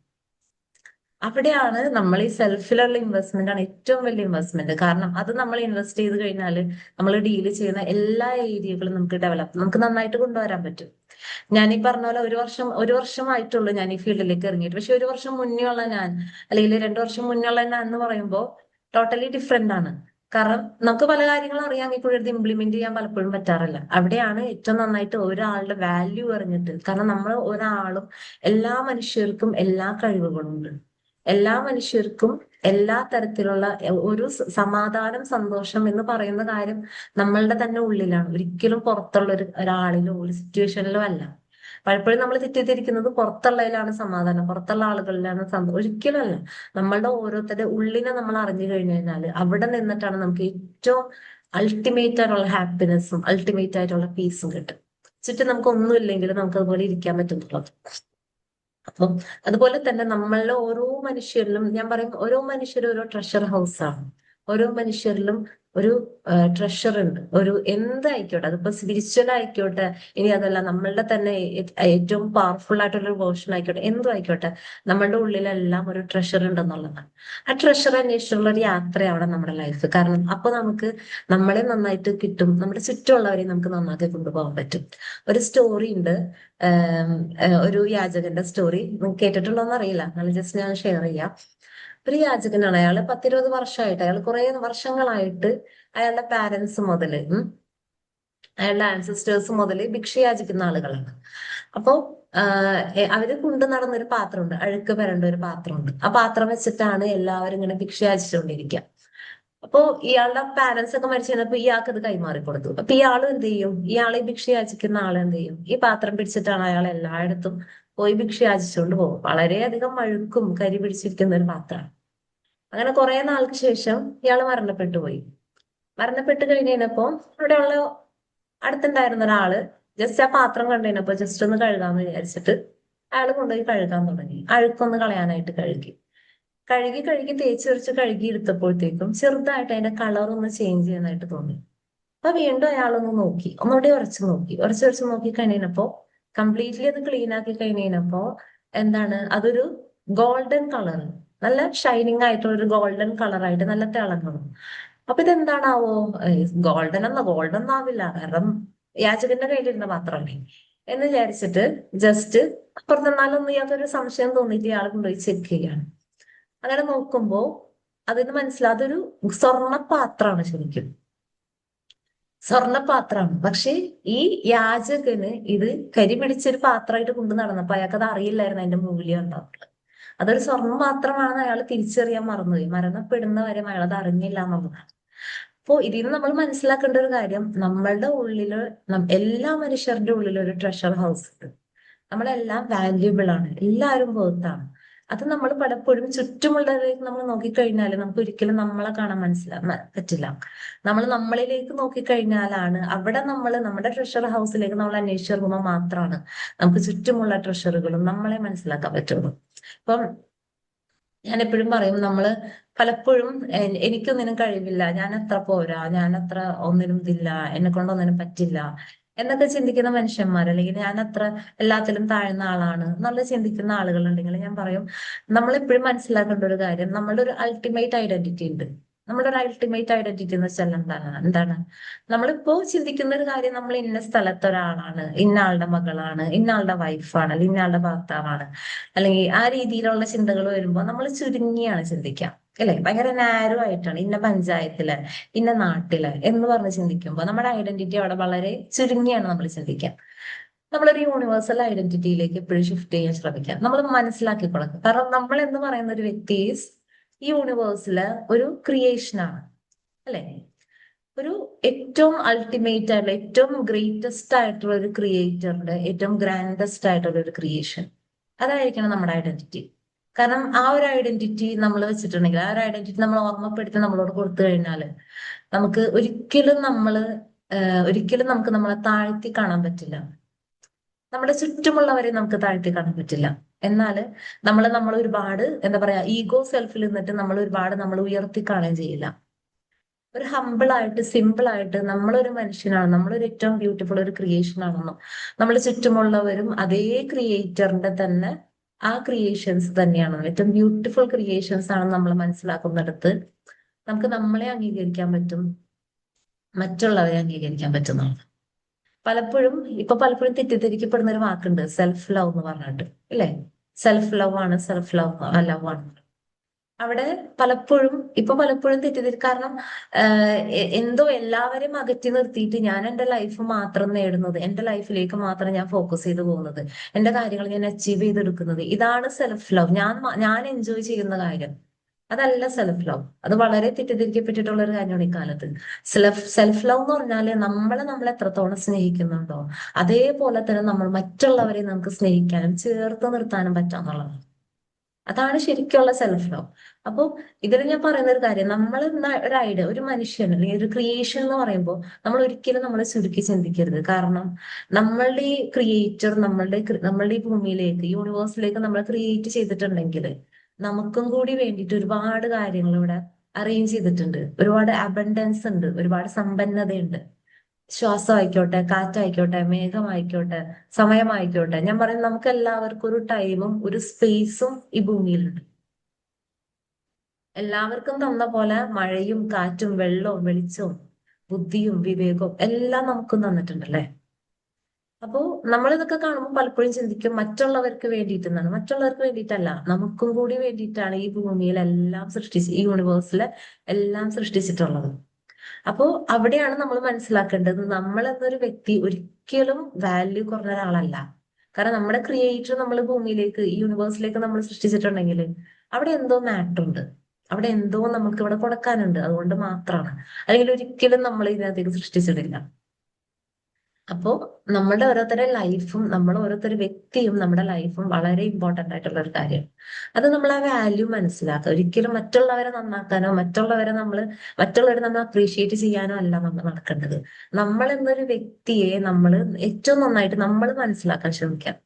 അവിടെയാണ് നമ്മൾ ഈ സെൽഫിലുള്ള ഇൻവെസ്റ്റ്മെന്റ് ആണ് ഏറ്റവും വലിയ ഇൻവെസ്റ്റ്മെന്റ്. കാരണം അത് നമ്മൾ ഇൻവെസ്റ്റ് ചെയ്ത് കഴിഞ്ഞാൽ നമ്മൾ ഡീൽ ചെയ്യുന്ന എല്ലാ ഏരിയകളും നമുക്ക് നന്നായിട്ട് കൊണ്ടുവരാൻ പറ്റും. ഞാൻ ഈ പറഞ്ഞ പോലെ ഒരു വർഷമായിട്ടുള്ളൂ ഞാൻ ഈ ഫീൽഡിലേക്ക് ഇറങ്ങിയിട്ട്. പക്ഷെ ഒരു വർഷം മുന്നേ ഉള്ള ഞാൻ, അല്ലെങ്കിൽ 2 വർഷം മുന്നേ ഉള്ള ഞാൻ എന്ന് പറയുമ്പോൾ ടോട്ടലി ഡിഫറെന്റ് ആണ്. കാരണം നമുക്ക് പല കാര്യങ്ങളും അറിയാമെങ്കിൽ കൂടി ഇത് ഇംപ്ലിമെന്റ് ചെയ്യാൻ പലപ്പോഴും പറ്റാറില്ല. അവിടെയാണ് ഏറ്റവും നന്നായിട്ട് ഒരാളുടെ വാല്യൂ അറിഞ്ഞിട്ട്, കാരണം നമ്മൾ ഒരാളും, എല്ലാ മനുഷ്യർക്കും എല്ലാ കഴിവുകളും ഉണ്ട്. എല്ലാ മനുഷ്യർക്കും എല്ലാ തരത്തിലുള്ള ഒരു സമാധാനം, സന്തോഷം എന്ന് പറയുന്ന കാര്യം നമ്മളുടെ തന്നെ ഉള്ളിലാണ്, ഒരിക്കലും പുറത്തുള്ള ഒരാളിലോ ഒരു സിറ്റുവേഷനിലോ അല്ല. പലപ്പോഴും നമ്മൾ തെറ്റിദ്ധരിക്കുന്നത് പുറത്തുള്ളതിലാണ് സമാധാനം, പുറത്തുള്ള ആളുകളിലാണ് സന്തോഷം. ഒരിക്കലും അല്ല. നമ്മളുടെ ഓരോരുത്തരുടെ ഉള്ളിനെ നമ്മൾ അറിഞ്ഞു കഴിഞ്ഞു കഴിഞ്ഞാൽ അവിടെ നിന്നിട്ടാണ് നമുക്ക് ഏറ്റവും അൾട്ടിമേറ്റ് ആയിട്ടുള്ള ഹാപ്പിനെസ്സും അൾട്ടിമേറ്റ് ആയിട്ടുള്ള പീസും കിട്ടും. ചുറ്റും നമുക്ക് ഒന്നും ഇല്ലെങ്കിലും നമുക്ക് അതുപോലെ ഇരിക്കാൻ പറ്റുന്നുള്ളത്. അപ്പം അതുപോലെ തന്നെ നമ്മളുടെ ഓരോ മനുഷ്യരിലും, ഞാൻ പറയും ഓരോ മനുഷ്യരും ഓരോ ട്രഷർ ഹൗസ് ആണ്. ഓരോ മനുഷ്യരിലും ഒരു ട്രഷർ ഉണ്ട്. ഒരു എന്തായിക്കോട്ടെ, അതിപ്പോ സ്പിരിച്വൽ ആയിക്കോട്ടെ, ഇനി അതല്ല നമ്മളുടെ തന്നെ ഏറ്റവും പവർഫുൾ ആയിട്ടുള്ള ഒരു വേർഷൻ ആയിക്കോട്ടെ, എന്തും ആയിക്കോട്ടെ, നമ്മളുടെ ഉള്ളിലെല്ലാം ഒരു ട്രഷർ ഉണ്ടെന്നുള്ളതാണ്. ആ ട്രഷർ അന്വേഷിച്ചുള്ള ഒരു യാത്രയാണ് നമ്മുടെ ലൈഫ്. കാരണം അപ്പൊ നമുക്ക് നമ്മളെ നന്നായിട്ട് കിട്ടും, നമ്മുടെ ചുറ്റുമുള്ളവരെ നമുക്ക് നന്നാക്കി കൊണ്ടുപോകാൻ പറ്റും. ഒരു സ്റ്റോറി ഉണ്ട്, ഒരു യാചകന്റെ സ്റ്റോറി. കേട്ടിട്ടുണ്ടോന്ന് അറിയില്ല, എന്നാലും ജസ്റ്റ് ഞാൻ ഷെയർ ചെയ്യാം. ഒരു യാചകനാണ്. അയാള് 10-20 വർഷമായിട്ട്, അയാൾ കുറെ വർഷങ്ങളായിട്ട് അയാളുടെ പാരന്റ്സ് മുതല് അയാളുടെ ആൻസിസ്റ്റേഴ്സ് മുതല് ഭിക്ഷ യാചിക്കുന്ന ആളുകളാണ്. അപ്പോ അവര് കൊണ്ടു നടന്നൊരു പാത്രമുണ്ട്, അഴുക്ക് വരേണ്ട ഒരു പാത്രമുണ്ട്. ആ പാത്രം വെച്ചിട്ടാണ് എല്ലാവരും ഇങ്ങനെ ഭിക്ഷ യാചിച്ചുകൊണ്ടിരിക്കുക. അപ്പോ ഇയാളുടെ പാരന്റ്സ് ഒക്കെ മരിച്ചു കഴിഞ്ഞപ്പോ ഇയാൾക്ക് അത് കൈമാറി കൊടുത്തു. അപ്പൊ ഇയാളും എന്ത് ചെയ്യും, ഇയാളെ ഭിക്ഷ യാചിക്കുന്ന ആൾ എന്ത് ചെയ്യും, ഈ പാത്രം പിടിച്ചിട്ടാണ് അയാൾ എല്ലായിടത്തും പോയി ഭിക്ഷ യാചിച്ചുകൊണ്ട് പോകും. വളരെയധികം അഴുക്കും കരി പിടിച്ചിരിക്കുന്ന ഒരു പാത്രമാണ്. അങ്ങനെ കുറെ നാൾക്ക് ശേഷം ഇയാൾ മരണപ്പെട്ടു പോയി. മരണപ്പെട്ട് കഴിഞ്ഞപ്പോ അവിടെയുള്ള അടുത്തുണ്ടായിരുന്ന ഒരാള് ജസ്റ്റ് ആ പാത്രം കണ്ടുകഴിഞ്ഞപ്പോ ജസ്റ്റ് ഒന്ന് കഴുകാന്ന് വിചാരിച്ചിട്ട് അയാൾ കൊണ്ടുപോയി കഴുകാൻ തുടങ്ങി. അഴുക്കൊന്ന് കളയാനായിട്ട് കഴുകി കഴുകി കഴുകി തേച്ച് വെച്ച് കഴുകി എടുത്തപ്പോഴത്തേക്കും ചെറുതായിട്ട് അതിന്റെ കളർ ഒന്ന് ചേഞ്ച് ചെയ്യാനായിട്ട് തോന്നി. അപ്പൊ വീണ്ടും അയാളൊന്ന് നോക്കി, ഒന്നുകൂടി ഉറച്ചു നോക്കി കഴിഞ്ഞപ്പോ കംപ്ലീറ്റ്ലി അത് ക്ലീൻ ആക്കി കഴിഞ്ഞപ്പോ എന്താണ്, അതൊരു ഗോൾഡൻ കളർ, നല്ല ഷൈനിങ് ആയിട്ടുള്ള ഒരു ഗോൾഡൻ കളറായിട്ട് നല്ല തിളങ്ങണം. അപ്പൊ ഇതെന്താണാവോ, ഗോൾഡൻ ഒന്നും ആവില്ല, കാരണം യാചകന്റെ കയ്യിലിരുന്ന പാത്രമല്ലേ എന്ന് വിചാരിച്ചിട്ട് ജസ്റ്റ് അപ്പുറത്ത് നിന്നാലൊന്നും ഇയാൾക്കൊരു സംശയം തോന്നിയിട്ട് ഇയാൾ കൊണ്ടുപോയി ചെക്ക് ചെയ്യാണ്. അങ്ങനെ നോക്കുമ്പോ അതിന് മനസ്സിലാവും അതൊരു സ്വർണ്ണപാത്രമാണ്. ശരിക്കും സ്വർണ്ണപാത്രമാണ്. പക്ഷെ ഈ യാചകന് ഇത് കരി പിടിച്ചൊരു പാത്രമായിട്ട് കൊണ്ടു നടന്നപ്പോ അയാൾക്ക് അത് അറിയില്ലായിരുന്നു അതിന്റെ മൂല്യം ഉണ്ടാവുന്നത്. അതൊരു സ്വർണ്ണ പാത്രമാണെന്ന് അയാൾ തിരിച്ചറിയാൻ മറന്നുപോയി. മരണപ്പെടുന്ന വരെ അയാൾ അത് അറിഞ്ഞില്ല എന്നുള്ളതാണ്. അപ്പോ ഇതിൽ നിന്ന് നമ്മൾ മനസ്സിലാക്കേണ്ട ഒരു കാര്യം, നമ്മളുടെ ഉള്ളില് എല്ലാ മനുഷ്യരുടെ ഉള്ളിൽ ഒരു ട്രഷർ ഹൗസ് ഉണ്ട്. നമ്മളെല്ലാം വാല്യുബിൾ ആണ്, എല്ലാവരും വേർത്താണ്. അത് നമ്മൾ പലപ്പോഴും ചുറ്റുമുള്ളവരിലേക്ക് നമ്മൾ നോക്കിക്കഴിഞ്ഞാൽ നമുക്ക് ഒരിക്കലും നമ്മളെ കാണാൻ പറ്റില്ല. നമ്മൾ നമ്മളിലേക്ക് നോക്കിക്കഴിഞ്ഞാലാണ് അവിടെ നമ്മുടെ ട്രഷർ ഹൗസിലേക്ക് നമ്മൾ അന്വേഷിച്ചിറങ്ങുമ്പോൾ മാത്രമാണ് നമുക്ക് ചുറ്റുമുള്ള ട്രഷറുകളും നമ്മളെ മനസ്സിലാക്കാൻ പറ്റുള്ളൂ. ഇപ്പം ഞാൻ എപ്പോഴും പറയും, നമ്മള് പലപ്പോഴും എനിക്കൊന്നിനും കഴിവില്ല, ഞാൻ അത്ര പോരാ, ഞാൻ അത്ര ഒന്നിനും ഇതില്ല, എന്നെ കൊണ്ടൊന്നിനും പറ്റില്ല എന്നൊക്കെ ചിന്തിക്കുന്ന മനുഷ്യന്മാർ, അല്ലെങ്കിൽ ഞാൻ അത്ര എല്ലാത്തിലും താഴ്ന്ന ആളാണ് എന്നുള്ള ചിന്തിക്കുന്ന ആളുകൾ ഉണ്ടെങ്കിൽ ഞാൻ പറയും, നമ്മളെപ്പോഴും മനസ്സിലാക്കേണ്ട ഒരു കാര്യം, നമ്മളുടെ ഒരു അൾട്ടിമേറ്റ് ഐഡന്റിറ്റി ഉണ്ട്. നമ്മുടെ ഒരു അൾട്ടിമേറ്റ് ഐഡന്റിറ്റി എന്ന് വെച്ചാൽ എന്താണ് നമ്മളിപ്പോ ചിന്തിക്കുന്ന ഒരു കാര്യം, നമ്മൾ ഇന്ന സ്ഥലത്ത് ഒരാളാണ്, ഇന്ന ആളുടെ മകളാണ്, ഇന്ന ആളുടെ വൈഫാണ്, അല്ലെങ്കിൽ ഇന്ന ആളുടെ ഭർത്താവാണ്, അല്ലെങ്കിൽ ആ രീതിയിലുള്ള ചിന്തകൾ വരുമ്പോൾ നമ്മൾ ചുരുങ്ങിയാണ് ചിന്തിക്കാം, അല്ലെ? ഭയങ്കര നാരോ ആയിട്ടാണ്, ഇന്ന പഞ്ചായത്തില്, ഇന്ന നാട്ടില് എന്ന് പറഞ്ഞ് ചിന്തിക്കുമ്പോൾ നമ്മുടെ ഐഡന്റിറ്റി അവിടെ വളരെ ചുരുങ്ങിയാണ് നമ്മൾ ചിന്തിക്കാം. നമ്മളൊരു യൂണിവേഴ്സൽ ഐഡന്റിറ്റിയിലേക്ക് എപ്പോഴും ഷിഫ്റ്റ് ചെയ്യാൻ ശ്രമിക്കാം. നമ്മൾ മനസ്സിലാക്കി കൊടുക്കുക, കാരണം നമ്മൾ എന്ന് പറയുന്ന ഒരു വ്യക്തി ഈ യൂണിവേഴ്സിലെ ഒരു ക്രിയേഷനാണ്, അല്ലെ? ഒരു ഏറ്റവും അൾട്ടിമേറ്റ് ആയിട്ടുള്ള, ഏറ്റവും ഗ്രേറ്റസ്റ്റ് ആയിട്ടുള്ള ഒരു ക്രിയേറ്ററിന്റെ ഏറ്റവും ഗ്രാൻഡസ്റ്റ് ആയിട്ടുള്ള ഒരു ക്രിയേഷൻ, അതായിരിക്കണം നമ്മുടെ ഐഡന്റിറ്റി. കാരണം ആ ഒരു ഐഡന്റിറ്റി നമ്മൾ വെച്ചിട്ടുണ്ടെങ്കിൽ, ആ ഒരു ഐഡന്റിറ്റി നമ്മൾ ഓർമ്മപ്പെടുത്തി നമ്മളോട് കൊടുത്തു കഴിഞ്ഞാൽ നമുക്ക് ഒരിക്കലും നമുക്ക് നമ്മളെ താഴ്ത്തി കാണാൻ പറ്റില്ല. നമ്മുടെ ചുറ്റുമുള്ളവരെ നമുക്ക് താഴ്ത്തി കാണാൻ പറ്റില്ല. എന്നാൽ നമ്മൾ ഒരുപാട് എന്താ പറയാ, ഈഗോ സെൽഫിൽ നിന്നിട്ട് നമ്മൾ ഉയർത്തി കാണുകയും ചെയ്യില്ല. ഒരു ഹമ്പിൾ ആയിട്ട്, സിമ്പിൾ ആയിട്ട്, നമ്മളൊരു മനുഷ്യനാണ്, നമ്മളൊരു ഏറ്റവും ബ്യൂട്ടിഫുൾ ഒരു ക്രിയേഷൻ ആണെന്നും നമ്മൾ ചുറ്റുമുള്ളവരും അതേ ക്രിയേറ്ററിന്റെ തന്നെ ആ ക്രിയേഷൻസ് തന്നെയാണെന്നും ഏറ്റവും ബ്യൂട്ടിഫുൾ ക്രിയേഷൻസ് ആണെന്ന് നമ്മൾ മനസ്സിലാക്കുന്നിടത്ത് നമുക്ക് നമ്മളെ അംഗീകരിക്കാൻ പറ്റും, മറ്റുള്ളവരെ അംഗീകരിക്കാൻ പറ്റുന്നതാണ്. പലപ്പോഴും തെറ്റിദ്ധരിക്കപ്പെടുന്ന ഒരു വാക്കുണ്ട്, സെൽഫ് ലവ് എന്ന് പറഞ്ഞിട്ട്, അല്ലെ? സെൽഫ് ലവ് ആണ് അവിടെ പലപ്പോഴും കാരണം എന്തോ എല്ലാവരും അകറ്റി നിർത്തിയിട്ട് ഞാൻ എന്റെ ലൈഫ് മാത്രം നേടുന്നത്, എന്റെ ലൈഫിലേക്ക് മാത്രം ഞാൻ ഫോക്കസ് ചെയ്ത് പോകുന്നത്, എന്റെ കാര്യങ്ങൾ ഞാൻ അച്ചീവ് ചെയ്തെടുക്കുന്നത്, ഇതാണ് സെൽഫ് ലവ്, ഞാൻ എൻജോയ് ചെയ്യുന്ന കാര്യം. അതല്ല സെൽഫ് ലവ്. അത് വളരെ തെറ്റിദ്ധരിക്കപ്പെട്ടിട്ടുള്ള ഒരു കാര്യമാണ് ഇക്കാലത്ത്. സെൽഫ് ലവ് എന്ന് പറഞ്ഞാല് നമ്മൾ എത്രത്തോളം സ്നേഹിക്കുന്നുണ്ടോ അതേപോലെ തന്നെ നമ്മൾ മറ്റുള്ളവരെ നമുക്ക് സ്നേഹിക്കാനും ചേർത്ത് നിർത്താനും പറ്റാന്നുള്ളതാണ്. അതാണ് ശരിക്കുള്ള സെൽഫ് ലവ്. അപ്പോൾ ഇതിൽ ഞാൻ പറയുന്ന ഒരു കാര്യം, നമ്മൾ ഒരു മനുഷ്യൻ അല്ലെങ്കിൽ ഒരു ക്രിയേഷൻ എന്ന് പറയുമ്പോൾ നമ്മൾ ഒരിക്കലും നമ്മളെ ചുരുക്കി ചിന്തിക്കരുത്. കാരണം നമ്മളുടെ ഈ ക്രിയേറ്റർ നമ്മളുടെ ഈ ഭൂമിയിലേക്ക്, യൂണിവേഴ്സിലേക്ക് നമ്മൾ ക്രിയേറ്റ് ചെയ്തിട്ടുണ്ടെങ്കിൽ നമുക്കും കൂടി വേണ്ടിയിട്ട് ഒരുപാട് കാര്യങ്ങൾ ഇവിടെ അറേഞ്ച് ചെയ്തിട്ടുണ്ട്. ഒരുപാട് അബണ്ടൻസ് ഉണ്ട്, ഒരുപാട് സമ്പന്നതയുണ്ട്. ശ്വാസം ആയിക്കോട്ടെ, കാറ്റായിക്കോട്ടെ, മേഘമായിക്കോട്ടെ, സമയമായിക്കോട്ടെ. ഞാൻ പറയുന്നത് നമുക്ക് എല്ലാവർക്കും ഒരു ടൈമും ഒരു സ്പേസും ഈ ഭൂമിയിലുണ്ട്. എല്ലാവർക്കും തന്ന പോലെ മഴയും കാറ്റും വെള്ളവും വെളിച്ചവും ബുദ്ധിയും വിവേകവും എല്ലാം നമുക്കും തന്നിട്ടുണ്ടല്ലേ. അപ്പോ നമ്മൾ ഇതൊക്കെ കാണുമ്പോൾ പലപ്പോഴും ചിന്തിക്കും മറ്റുള്ളവർക്ക് വേണ്ടിയിട്ടെന്നാണ്. മറ്റുള്ളവർക്ക് വേണ്ടിയിട്ടല്ല, നമുക്കും കൂടി വേണ്ടിയിട്ടാണ് ഈ ഭൂമിയിൽ എല്ലാം ഈ യൂണിവേഴ്സിലെ എല്ലാം സൃഷ്ടിച്ചിട്ടുള്ളത്. അപ്പോ അവിടെയാണ് നമ്മൾ മനസ്സിലാക്കേണ്ടത്, നമ്മൾ എന്നൊരു വ്യക്തി ഒരിക്കലും വാല്യൂ കുറഞ്ഞ ഒരാളല്ല. കാരണം നമ്മുടെ ക്രിയേറ്റർ നമ്മൾ ഭൂമിയിലേക്ക്, ഈ യൂണിവേഴ്സിലേക്ക് നമ്മൾ സൃഷ്ടിച്ചിട്ടുണ്ടെങ്കിൽ അവിടെ എന്തോ മാറ്റർ ഉണ്ട്, അവിടെ എന്തോ നമുക്ക് ഇവിടെ കൊടുക്കാനുണ്ട്. അതുകൊണ്ട് മാത്രമാണ്. അല്ലെങ്കിൽ ഒരിക്കലും നമ്മൾ ഇതിനകത്തേക്ക് സൃഷ്ടിച്ചിട്ടില്ല. അപ്പോ നമ്മുടെ ഓരോരുത്തരുടെ ലൈഫും നമ്മൾ ഓരോരുത്തരുടെ വ്യക്തിയും നമ്മുടെ ലൈഫും വളരെ ഇമ്പോർട്ടന്റ് ആയിട്ടുള്ള ഒരു കാര്യം. അത് നമ്മൾ ആ വാല്യൂ മനസ്സിലാക്കുക. ഒരിക്കലും മറ്റുള്ളവരെ നന്നാക്കാനോ മറ്റുള്ളവരെ നമ്മൾ അപ്രീഷിയേറ്റ് ചെയ്യാനോ അല്ല നമ്മൾ നടക്കേണ്ടത്. നമ്മൾ എന്നൊരു വ്യക്തിയെ നമ്മൾ ഏറ്റവും നന്നായിട്ട് നമ്മൾ മനസ്സിലാക്കാൻ ശ്രമിക്കാം.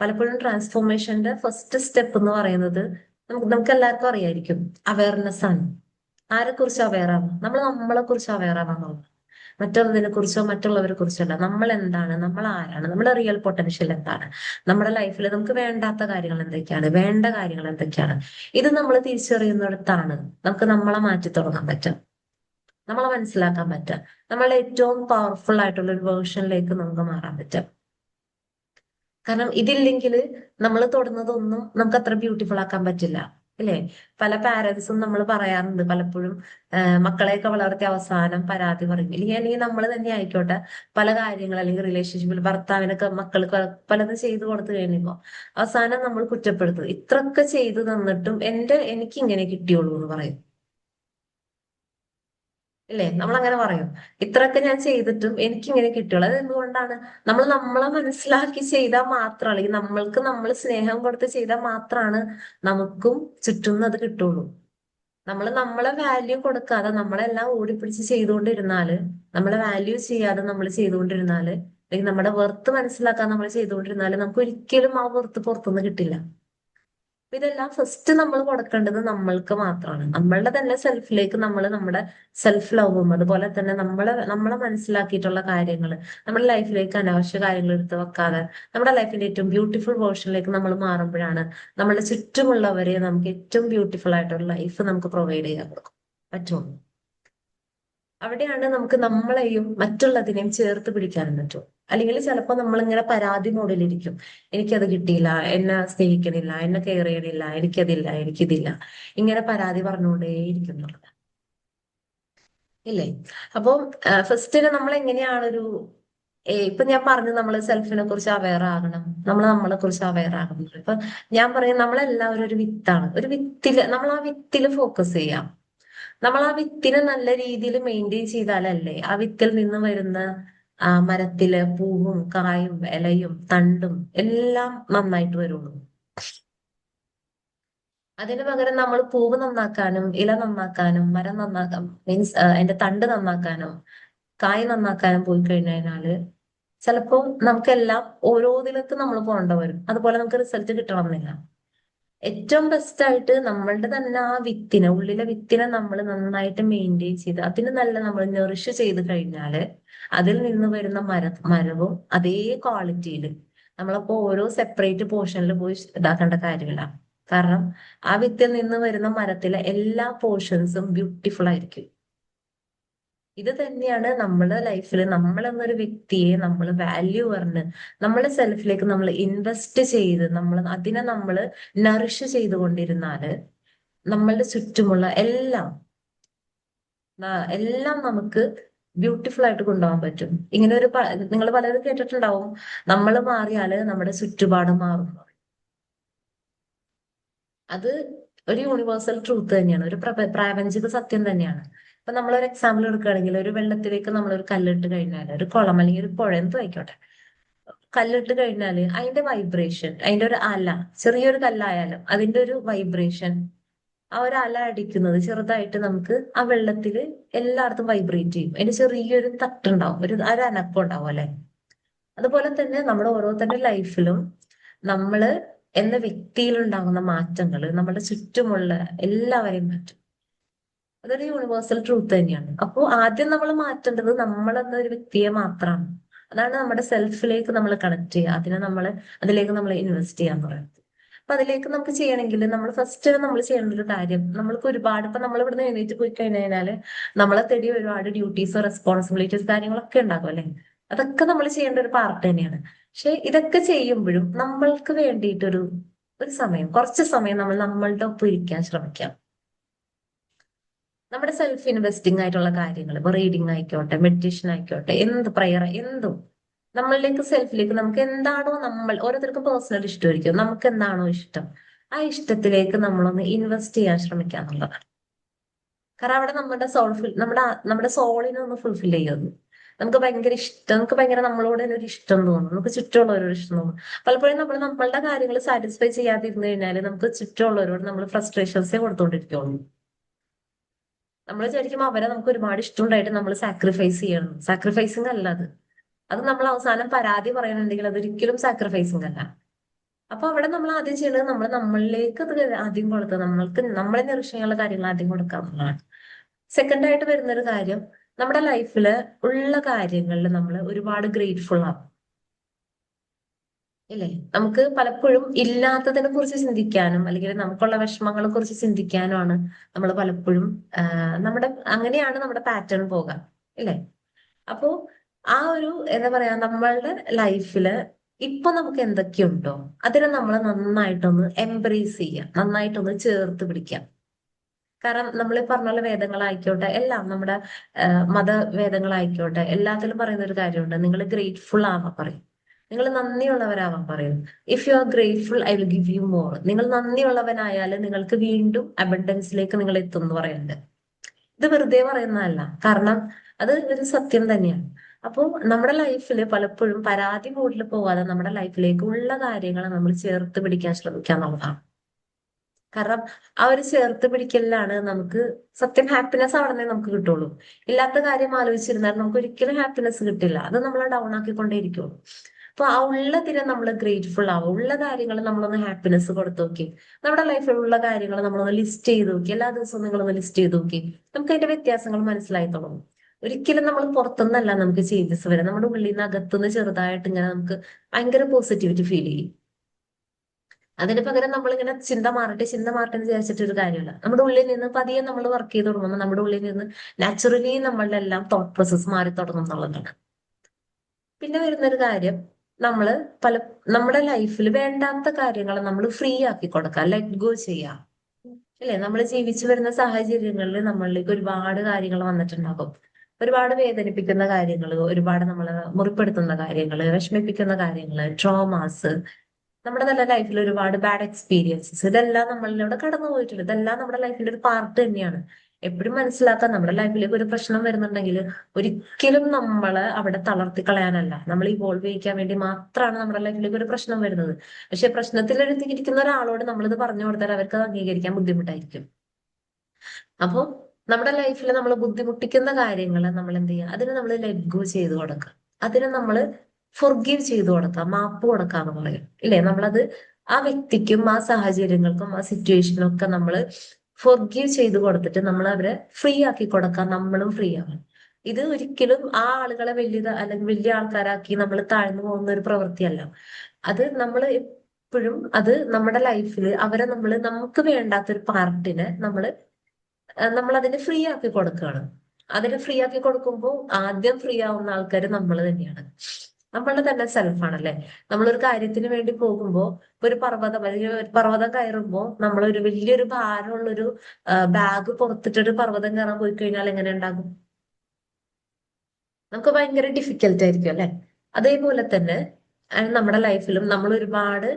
പലപ്പോഴും ട്രാൻസ്ഫോർമേഷന്റെ ഫസ്റ്റ് സ്റ്റെപ്പ് എന്ന് പറയുന്നത് നമുക്ക് എല്ലാവർക്കും അറിയായിരിക്കും, അവയർനെസ് ആണ്. ആരെ കുറിച്ച് അവയർ ആവാം? നമ്മളെ കുറിച്ച് അവയർ ആവാന്നുള്ളത്. മറ്റുള്ളതിനെ കുറിച്ചോ മറ്റുള്ളവരെ കുറിച്ചല്ല. നമ്മൾ എന്താണ്, നമ്മൾ ആരാണ്, നമ്മുടെ റിയൽ പൊട്ടൻഷ്യൽ എന്താണ്, നമ്മുടെ ലൈഫിൽ നമുക്ക് വേണ്ടാത്ത കാര്യങ്ങൾ എന്തൊക്കെയാണ്, വേണ്ട കാര്യങ്ങൾ എന്തൊക്കെയാണ്. ഇത് നമ്മൾ തിരിച്ചറിയുന്നിടത്താണ് നമുക്ക് നമ്മളെ മാറ്റി തുടങ്ങാൻ പറ്റുക, നമ്മളെ മനസ്സിലാക്കാൻ പറ്റുക, നമ്മളുടെ ഏറ്റവും പവർഫുൾ ആയിട്ടുള്ള ഒരു വേർഷനിലേക്ക് നമുക്ക് മാറാൻ പറ്റും. കാരണം ഇതില്ലെങ്കിൽ നമ്മൾ തൊടുന്നതൊന്നും നമുക്ക് അത്ര ബ്യൂട്ടിഫുൾ ആക്കാൻ പറ്റില്ല, അല്ലേ? പല പാരന്റ്സും നമ്മൾ പറയാറുണ്ട് പലപ്പോഴും, മക്കളെയൊക്കെ വളർത്തി അവസാനം പരാതി പറയും. അല്ലെങ്കിൽ നമ്മൾ തന്നെ ആയിക്കോട്ടെ, പല കാര്യങ്ങൾ അല്ലെങ്കിൽ റിലേഷൻഷിപ്പിൽ ഭർത്താവിനൊക്കെ മക്കൾക്ക് പലതും ചെയ്തു കൊടുത്തു കഴിയുമ്പോ അവസാനം നമ്മൾ കുറ്റപ്പെടുത്തും. ഇത്രയൊക്കെ ചെയ്തു തന്നിട്ടും എനിക്ക് ഇങ്ങനെ കിട്ടിയുള്ളൂ എന്ന് പറയും, ഇല്ലേ? നമ്മൾ അങ്ങനെ പറയും, ഇത്രയൊക്കെ ഞാൻ ചെയ്തിട്ടും എനിക്ക് ഇങ്ങനെ കിട്ടുള്ളൂ. അത് എന്തുകൊണ്ടാണ്? നമ്മൾ നമ്മളെ മനസ്സിലാക്കി ചെയ്താൽ മാത്രമാണ്, അല്ലെങ്കിൽ നമ്മൾക്ക് നമ്മൾ സ്നേഹം കൊടുത്ത് ചെയ്താൽ മാത്രമാണ് നമുക്കും ചുറ്റും അത് കിട്ടുള്ളൂ. നമ്മൾ നമ്മളെ വാല്യൂ കൊടുക്കാതെ നമ്മളെല്ലാം ഓടിപ്പിടിച്ച് ചെയ്തുകൊണ്ടിരുന്നാല്, നമ്മളെ വാല്യൂ ചെയ്യാതെ നമ്മൾ ചെയ്തുകൊണ്ടിരുന്നാല്, അല്ലെങ്കിൽ നമ്മുടെ വെർത്ത് മനസ്സിലാക്കാൻ നമ്മൾ ചെയ്തുകൊണ്ടിരുന്നാല് നമുക്ക് ഒരിക്കലും ആ വെർത്ത് പുറത്തുനിന്ന് കിട്ടില്ല. ഇതെല്ലാം ഫസ്റ്റ് നമ്മൾ കൊടുക്കേണ്ടത് നമ്മൾക്ക് മാത്രമാണ്. നമ്മളുടെ തന്നെ സെൽഫിലേക്ക് നമ്മൾ നമ്മുടെ സെൽഫ് ലവും അതുപോലെ തന്നെ നമ്മളെ മനസ്സിലാക്കിയിട്ടുള്ള കാര്യങ്ങൾ നമ്മുടെ ലൈഫിലേക്ക് അനാവശ്യ കാര്യങ്ങൾ എടുത്ത് വെക്കാതെ നമ്മുടെ ലൈഫിന്റെ ഏറ്റവും ബ്യൂട്ടിഫുൾ വേർഷനിലേക്ക് നമ്മൾ മാറുമ്പോഴാണ് നമ്മുടെ ചുറ്റുമുള്ളവരെ നമുക്ക് ഏറ്റവും ബ്യൂട്ടിഫുൾ ആയിട്ടുള്ള ലൈഫ് നമുക്ക് പ്രൊവൈഡ് ചെയ്യാൻ പറ്റുള്ളൂ. അവിടെയാണ് നമുക്ക് നമ്മളെയും മറ്റുള്ളതിനെയും ചേർത്ത് പിടിക്കാനും പറ്റും. അല്ലെങ്കിൽ ചിലപ്പോൾ നമ്മളിങ്ങനെ പരാതി മോഡിലിരിക്കും, എനിക്കത് കിട്ടിയില്ല, എന്നെ സ്നേഹിക്കണില്ല, എന്നെ കെയർ ചെയ്യണില്ല, എനിക്കതില്ല, എനിക്കിതില്ല, ഇങ്ങനെ പരാതി പറഞ്ഞുകൊണ്ടേയിരിക്കും എന്നുള്ളത്, ഇല്ലേ? അപ്പൊ ഫസ്റ്റിന് നമ്മൾ എങ്ങനെയാണൊരു ഇപ്പൊ ഞാൻ പറഞ്ഞു, നമ്മൾ സെൽഫിനെ കുറിച്ച് അവെയർ ആകണം, നമ്മളെ കുറിച്ച് അവെയർ ആകണം. ഇപ്പൊ ഞാൻ പറയും, നമ്മളെല്ലാവരും ഒരു വിത്താണ്. ഒരു വിത്തില് നമ്മൾ ആ വിത്തില് ഫോക്കസ് ചെയ്യാം. നമ്മൾ ആ വിത്തിനെ നല്ല രീതിയിൽ മെയിൻറ്റെയിൻ ചെയ്താലല്ലേ ആ വിത്തിൽ നിന്ന് വരുന്ന മരത്തിലെ പൂവും കായും ഇലയും തണ്ടും എല്ലാം നന്നായിട്ട് വരുള്ളൂ. അതിന് പകരം നമ്മൾ പൂവ് നന്നാക്കാനും ഇല നന്നാക്കാനും മരം നന്നാക്കാൻ മീൻസ് അതിന്റെ തണ്ട് നന്നാക്കാനോ കായ് നന്നാക്കാനും പോയി കഴിഞ്ഞാല് ചിലപ്പോ നമുക്കെല്ലാം ഓരോന്നിലത്തും നമ്മൾ പോകേണ്ട വരും. അതുപോലെ നമുക്ക് റിസൾട്ട് കിട്ടണമെന്നില്ല. ഏറ്റവും ബെസ്റ്റ് ആയിട്ട് നമ്മളുടെ തന്നെ ആ വിത്തിനെ, ഉള്ളിലെ വിത്തിനെ നമ്മൾ നന്നായിട്ട് മെയിൻറ്റെയിൻ ചെയ്ത് അതിന് നല്ല നമ്മൾ നെറിഷ് ചെയ്ത് കഴിഞ്ഞാല് അതിൽ നിന്ന് വരുന്ന മരവും അതേ ക്വാളിറ്റിയിൽ, നമ്മളപ്പോ ഓരോ സെപ്പറേറ്റ് പോർഷനിൽ പോയി ഇതാക്കേണ്ട കാര്യമില്ല. കാരണം ആ വിത്തിൽ നിന്ന് വരുന്ന മരത്തിലെ എല്ലാ പോർഷൻസും ബ്യൂട്ടിഫുൾ ആയിരിക്കും. ഇത് തന്നെയാണ് നമ്മുടെ ലൈഫിൽ നമ്മൾ എന്നൊരു വ്യക്തിയെ നമ്മൾ വാല്യൂ പറഞ്ഞ് നമ്മുടെ സെൽഫിലേക്ക് നമ്മൾ ഇൻവെസ്റ്റ് ചെയ്ത് അതിനെ നമ്മൾ നറിഷ് ചെയ്തുകൊണ്ടിരുന്നാല് നമ്മളുടെ ചുറ്റുമുള്ള എല്ലാം നമുക്ക് ബ്യൂട്ടിഫുൾ ആയിട്ട് കൊണ്ടുപോകാൻ പറ്റും. ഇങ്ങനെ നിങ്ങൾ പലരും കേട്ടിട്ടുണ്ടാവും, നമ്മൾ മാറിയാല് നമ്മുടെ ചുറ്റുപാട് മാറും. അത് ഒരു യൂണിവേഴ്സൽ ട്രൂത്ത് തന്നെയാണ്, ഒരു പ്രാപഞ്ചിക സത്യം തന്നെയാണ്. ഇപ്പൊ നമ്മളൊരു എക്സാമ്പിൾ എടുക്കുകയാണെങ്കിൽ, ഒരു വെള്ളത്തിലേക്ക് നമ്മളൊരു കല്ലിട്ട് കഴിഞ്ഞാൽ, ഒരു കുളം അല്ലെങ്കിൽ ഒരു പുഴ എന്തും ആയിക്കോട്ടെ, കല്ലിട്ട് കഴിഞ്ഞാല് അതിന്റെ വൈബ്രേഷൻ, അതിന്റെ ഒരു അല, ചെറിയൊരു കല്ലായാലും അതിന്റെ ഒരു വൈബ്രേഷൻ, ആ ഒരു അല അടിക്കുന്നത് ചെറുതായിട്ട് നമുക്ക് ആ വെള്ളത്തില് എല്ലായിടത്തും വൈബ്രേറ്റ് ചെയ്യും. അതിന്റെ ചെറിയൊരു തട്ടുണ്ടാവും, ഒരു അനക്കം ഉണ്ടാവും, അല്ലെ? അതുപോലെ തന്നെ നമ്മുടെ ഓരോരുത്തരുടെ ലൈഫിലും നമ്മള് എന്ന വ്യക്തിയിൽ ഉണ്ടാകുന്ന മാറ്റങ്ങൾ നമ്മുടെ ചുറ്റുമുള്ള എല്ലാവരെയും മാറ്റും. അതൊരു യൂണിവേഴ്സൽ ട്രൂത്ത് തന്നെയാണ്. അപ്പോൾ ആദ്യം നമ്മൾ മാറ്റേണ്ടത് നമ്മൾ എന്നൊരു വ്യക്തിയെ മാത്രമാണ്. അതാണ് നമ്മുടെ സെൽഫിലേക്ക് നമ്മൾ കണക്ട് ചെയ്യുക, അതിലേക്ക് നമ്മൾ ഇൻവെസ്റ്റ് ചെയ്യാൻ പറയുന്നത്. അപ്പൊ അതിലേക്ക് നമുക്ക് ചെയ്യണമെങ്കിൽ നമ്മൾ ഫസ്റ്റ് നമ്മൾ ചെയ്യേണ്ട ഒരു കാര്യം, നമ്മൾക്ക് ഒരുപാട് ഇപ്പൊ നമ്മൾ ഇവിടുന്ന് എഴുന്നേറ്റ് പോയി കഴിഞ്ഞാല് നമ്മളെ തേടി ഒരുപാട് ഡ്യൂട്ടീസോ റെസ്പോൺസിബിലിറ്റീസ് കാര്യങ്ങളൊക്കെ ഉണ്ടാകും അല്ലെ. അതൊക്കെ നമ്മൾ ചെയ്യേണ്ട ഒരു പാർട്ട് തന്നെയാണ്. പക്ഷെ ഇതൊക്കെ ചെയ്യുമ്പോഴും നമ്മൾക്ക് വേണ്ടിയിട്ടൊരു സമയം, കുറച്ച് സമയം നമ്മൾ നമ്മളുടെ ഒപ്പം ഇരിക്കാൻ ശ്രമിക്കാം. നമ്മുടെ സെൽഫ് ഇൻവെസ്റ്റിംഗ് ആയിട്ടുള്ള കാര്യങ്ങൾ, ഇപ്പൊ റീഡിങ് ആയിക്കോട്ടെ, മെഡിറ്റേഷൻ ആയിക്കോട്ടെ, പ്രയർ, എന്തും നമ്മളിലേക്ക് സെൽഫിലേക്ക് നമുക്ക് എന്താണോ ഓരോരുത്തർക്കും പേഴ്സണൽ ഇഷ്ടമായിരിക്കും, നമുക്ക് എന്താണോ ഇഷ്ടം ആ ഇഷ്ടത്തിലേക്ക് നമ്മളൊന്ന് ഇൻവെസ്റ്റ് ചെയ്യാൻ ശ്രമിക്കുക എന്നുള്ളതാണ്. കാരണം അവിടെ നമ്മുടെ സോളിനെ ഒന്ന് ഫുൾഫിൽ ചെയ്യുന്നു. നമുക്ക് ഭയങ്കര ഇഷ്ടം, നമുക്ക് ഭയങ്കര നമ്മളോട് തന്നെ ഒരു ഇഷ്ടം തോന്നും, നമുക്ക് ചുറ്റുമുള്ളവരോട് ഇഷ്ടം തോന്നും. പലപ്പോഴും നമ്മളുടെ കാര്യങ്ങൾ സാറ്റിസ്ഫൈ ചെയ്യാതിരുന്നു കഴിഞ്ഞാൽ നമുക്ക് ചുറ്റുമുള്ളവരോട് നമ്മൾ ഫ്രസ്ട്രേഷൻസേ കൊടുത്തോണ്ടിരിക്കുള്ളൂ. നമ്മൾ വിചാരിക്കും അവരെ നമുക്ക് ഒരുപാട് ഇഷ്ടമുണ്ടായിട്ട് നമ്മൾ സാക്രിഫൈസ് ചെയ്യണം. സാക്രിഫൈസിങ് അല്ല അത് നമ്മൾ അവസാനം പരാതി പറയണമെങ്കിൽ അതൊരിക്കലും സാക്രിഫൈസിങ് അല്ല. അപ്പൊ അവിടെ നമ്മൾ ആദ്യം ചെയ്യേണ്ടത് നമ്മളിലേക്ക് അത് ആദ്യം കൊടുക്കുക, നമ്മളെ നിരീക്ഷണമുള്ള കാര്യങ്ങൾ ആദ്യം കൊടുക്കുക എന്നുള്ളതാണ്. സെക്കൻഡ് ആയിട്ട് വരുന്നൊരു കാര്യം, നമ്മുടെ ലൈഫില് ഉള്ള കാര്യങ്ങളിൽ നമ്മൾ ഒരുപാട് ഗ്രേറ്റ്ഫുൾ ആവും ഇല്ലേ. നമുക്ക് പലപ്പോഴും ഇല്ലാത്തതിനെ കുറിച്ച് ചിന്തിക്കാനും അല്ലെങ്കിൽ നമുക്കുള്ള വിഷമങ്ങളെ കുറിച്ച് ചിന്തിക്കാനുമാണ് നമ്മൾ പലപ്പോഴും അങ്ങനെയാണ് നമ്മുടെ പാറ്റേൺ പോകാം ഇല്ലേ. അപ്പോ ആ ഒരു എന്താ പറയാ, നമ്മളുടെ ലൈഫില് ഇപ്പൊ നമുക്ക് എന്തൊക്കെയുണ്ടോ അതിനെ നമ്മൾ നന്നായിട്ടൊന്ന് എംബ്രേസ് ചെയ്യാം, നന്നായിട്ടൊന്ന് ചേർത്ത് പിടിക്കാം. കാരണം നമ്മൾ ഈ പറഞ്ഞ പോലെ വേദങ്ങളായിക്കോട്ടെ, എല്ലാം നമ്മുടെ മതവേദങ്ങളായിക്കോട്ടെ, എല്ലാത്തിലും പറയുന്ന ഒരു കാര്യമുണ്ട്, നിങ്ങൾ ഗ്രേറ്റ്ഫുൾ ആവാൻ പറയും, നിങ്ങൾ നന്ദിയുള്ളവരാവാൻ പറയും. If you are grateful I will give you more. നിങ്ങൾ നന്ദിയുള്ളവനായാൽ നിങ്ങൾക്ക് വീണ്ടും അബണ്ടൻസിലേക്ക് നിങ്ങൾ എത്തും എന്ന് പറയുന്നുണ്ട്. ഇത് വെറുതെ പറയുന്നതല്ല, കാരണം അത് ഒരു സത്യം തന്നെയാണ്. അപ്പോൾ നമ്മുടെ ലൈഫിൽ പലപ്പോഴും പരാതി മൂഡിൽ പോകാതെ നമ്മുടെ ലൈഫിലേക്ക് ഉള്ള കാര്യങ്ങൾ നമ്മൾ ചേർത്ത് പിടിക്കാൻ ശ്രമിക്കുക എന്നുള്ളതാണ്. കാരണം ആ ഒരു ചേർത്ത് പിടിക്കലിലാണ് നമുക്ക് സത്യം ഹാപ്പിനെസ് അവിടെ നിന്ന് നമുക്ക് കിട്ടുള്ളൂ. ഇല്ലാത്ത കാര്യം ആലോചിച്ചിരുന്നാൽ നമുക്ക് ഒരിക്കലും ഹാപ്പിനെസ് കിട്ടില്ല, അത് നമ്മളെ ഡൗൺ ആക്കിക്കൊണ്ടേയിരിക്കുള്ളൂ. അപ്പൊ ആ ഉള്ളതിനെ നമ്മൾ ഗ്രേറ്റ്ഫുൾ ആവും, ഉള്ള കാര്യങ്ങൾ നമ്മളൊന്ന് ഹാപ്പിനെസ് കൊടുത്തു നോക്കി, നമ്മുടെ ലൈഫിലുള്ള കാര്യങ്ങൾ നമ്മളൊന്ന് ലിസ്റ്റ് ചെയ്ത് നോക്കി, എല്ലാ ദിവസവും നിങ്ങളൊന്ന് ലിസ്റ്റ് ചെയ്ത് നോക്കി, നമുക്ക് അതിന്റെ വ്യത്യാസങ്ങൾ മനസ്സിലായി തുടങ്ങും. ഒരിക്കലും നമ്മൾ പുറത്തുനിന്നല്ല നമുക്ക് ചേഞ്ചസ് വരാം, നമ്മുടെ ഉള്ളിൽ നിന്ന് അകത്തുനിന്ന് ചെറുതായിട്ട് ഇങ്ങനെ നമുക്ക് ഭയങ്കര പോസിറ്റിവിറ്റി ഫീൽ ചെയ്യും. അതിന് പകരം നമ്മളിങ്ങനെ ചിന്ത മാറട്ടെ എന്ന് വിചാരിച്ചിട്ട് ഒരു കാര്യമില്ല. നമ്മുടെ ഉള്ളിൽ നിന്ന് പതിയെ നമ്മൾ വർക്ക് ചെയ്ത് തുടങ്ങുമ്പോൾ നമ്മുടെ ഉള്ളിൽ നിന്ന് നാച്ചുറലി നമ്മളുടെ എല്ലാം തോട്ട് പ്രോസസ് മാറി തുടങ്ങും എന്നുള്ളതാണ്. പിന്നെ വരുന്നൊരു കാര്യം, നമ്മുടെ ലൈഫിൽ വേണ്ടാത്ത കാര്യങ്ങൾ നമ്മൾ ഫ്രീ ആക്കി കൊടുക്കുക, ലെറ്റ് ഗോ ചെയ്യാം അല്ലെ. നമ്മൾ ജീവിച്ചു വരുന്ന സാഹചര്യങ്ങളിൽ നമ്മളിലേക്ക് ഒരുപാട് കാര്യങ്ങൾ വന്നിട്ടുണ്ടാകും, ഒരുപാട് വേദനിപ്പിക്കുന്ന കാര്യങ്ങൾ, ഒരുപാട് നമ്മളെ മുറിപ്പെടുത്തുന്ന കാര്യങ്ങൾ, വിഷമിപ്പിക്കുന്ന കാര്യങ്ങൾ, ട്രോമാസ്, നമ്മുടെ നല്ല ലൈഫിൽ ഒരുപാട് ബാഡ് എക്സ്പീരിയൻസസ്, ഇതെല്ലാം നമ്മളിലൂടെ കടന്നു പോയിട്ടുണ്ട്. ഇതെല്ലാം നമ്മുടെ ലൈഫിന്റെ ഒരു പാർട്ട് തന്നെയാണ്. എപ്പോഴും മനസ്സിലാക്കാൻ, നമ്മുടെ ലൈഫിലേക്ക് ഒരു പ്രശ്നം വരുന്നുണ്ടെങ്കിൽ ഒരിക്കലും നമ്മളെ അവിടെ തളർത്തി കളയാനല്ല, നമ്മൾ ഇവോൾവ് ചെയ്യിക്കാൻ വേണ്ടി മാത്രമാണ് നമ്മുടെ ലൈഫിലേക്ക് ഒരു പ്രശ്നം വരുന്നത്. പക്ഷെ പ്രശ്നത്തിൽ എഴുതിയിരിക്കുന്ന ഒരാളോട് നമ്മളിത് പറഞ്ഞു കൊടുത്താൽ അവർക്ക് അത് അംഗീകരിക്കാൻ ബുദ്ധിമുട്ടായിരിക്കും. അപ്പോൾ നമ്മുടെ ലൈഫിൽ നമ്മൾ ബുദ്ധിമുട്ടിക്കുന്ന കാര്യങ്ങൾ നമ്മൾ എന്ത് ചെയ്യുക, അതിന് നമ്മൾ ലെറ്റ് ഗോ ചെയ്ത് കൊടുക്കുക, അതിന് നമ്മൾ ഫൊർഗീവ് ചെയ്തു കൊടുക്കാം, മാപ്പ് കൊടുക്കാന്ന് പറയും ഇല്ലേ. നമ്മളത് ആ വ്യക്തിക്കും ആ സാഹചര്യങ്ങൾക്കും ആ സിറ്റുവേഷനും ഒക്കെ നമ്മൾ ഫൊർഗീവ് ചെയ്ത് കൊടുത്തിട്ട് നമ്മൾ അവരെ ഫ്രീ ആക്കി കൊടുക്കാം, നമ്മളും ഫ്രീ ആവാം. ഇത് ഒരിക്കലും ആ ആളുകളെ അല്ലെങ്കിൽ വലിയ ആൾക്കാരാക്കി നമ്മൾ താഴ്ന്നു പോകുന്ന ഒരു പ്രവൃത്തിയല്ല. അത് നമ്മൾ എപ്പോഴും അത് നമ്മുടെ ലൈഫിൽ അവരെ നമുക്ക് വേണ്ടാത്തൊരു പാർട്ടിനെ നമ്മൾ അതിനെ ഫ്രീ ആക്കി കൊടുക്കുകയാണ്. അതിനെ ഫ്രീ ആക്കി കൊടുക്കുമ്പോൾ ആദ്യം ഫ്രീ ആവുന്ന ആൾക്കാർ നമ്മൾ തന്നെയാണ്, നമ്മളുടെ തന്നെ സെൽഫാണല്ലേ. നമ്മളൊരു കാര്യത്തിന് വേണ്ടി പോകുമ്പോൾ ഒരു പർവ്വതം കയറുമ്പോൾ നമ്മളൊരു വലിയൊരു ഭാരമുള്ളൊരു ബാഗ് പുറത്തിട്ടൊരു പർവ്വതം കയറാൻ പോയി കഴിഞ്ഞാൽ എങ്ങനെ ഉണ്ടാകും, നമുക്ക് ഭയങ്കര ഡിഫിക്കൽട്ട് ആയിരിക്കും അല്ലെ. അതേപോലെ തന്നെ നമ്മുടെ ലൈഫിലും നമ്മൾ ഒരുപാട്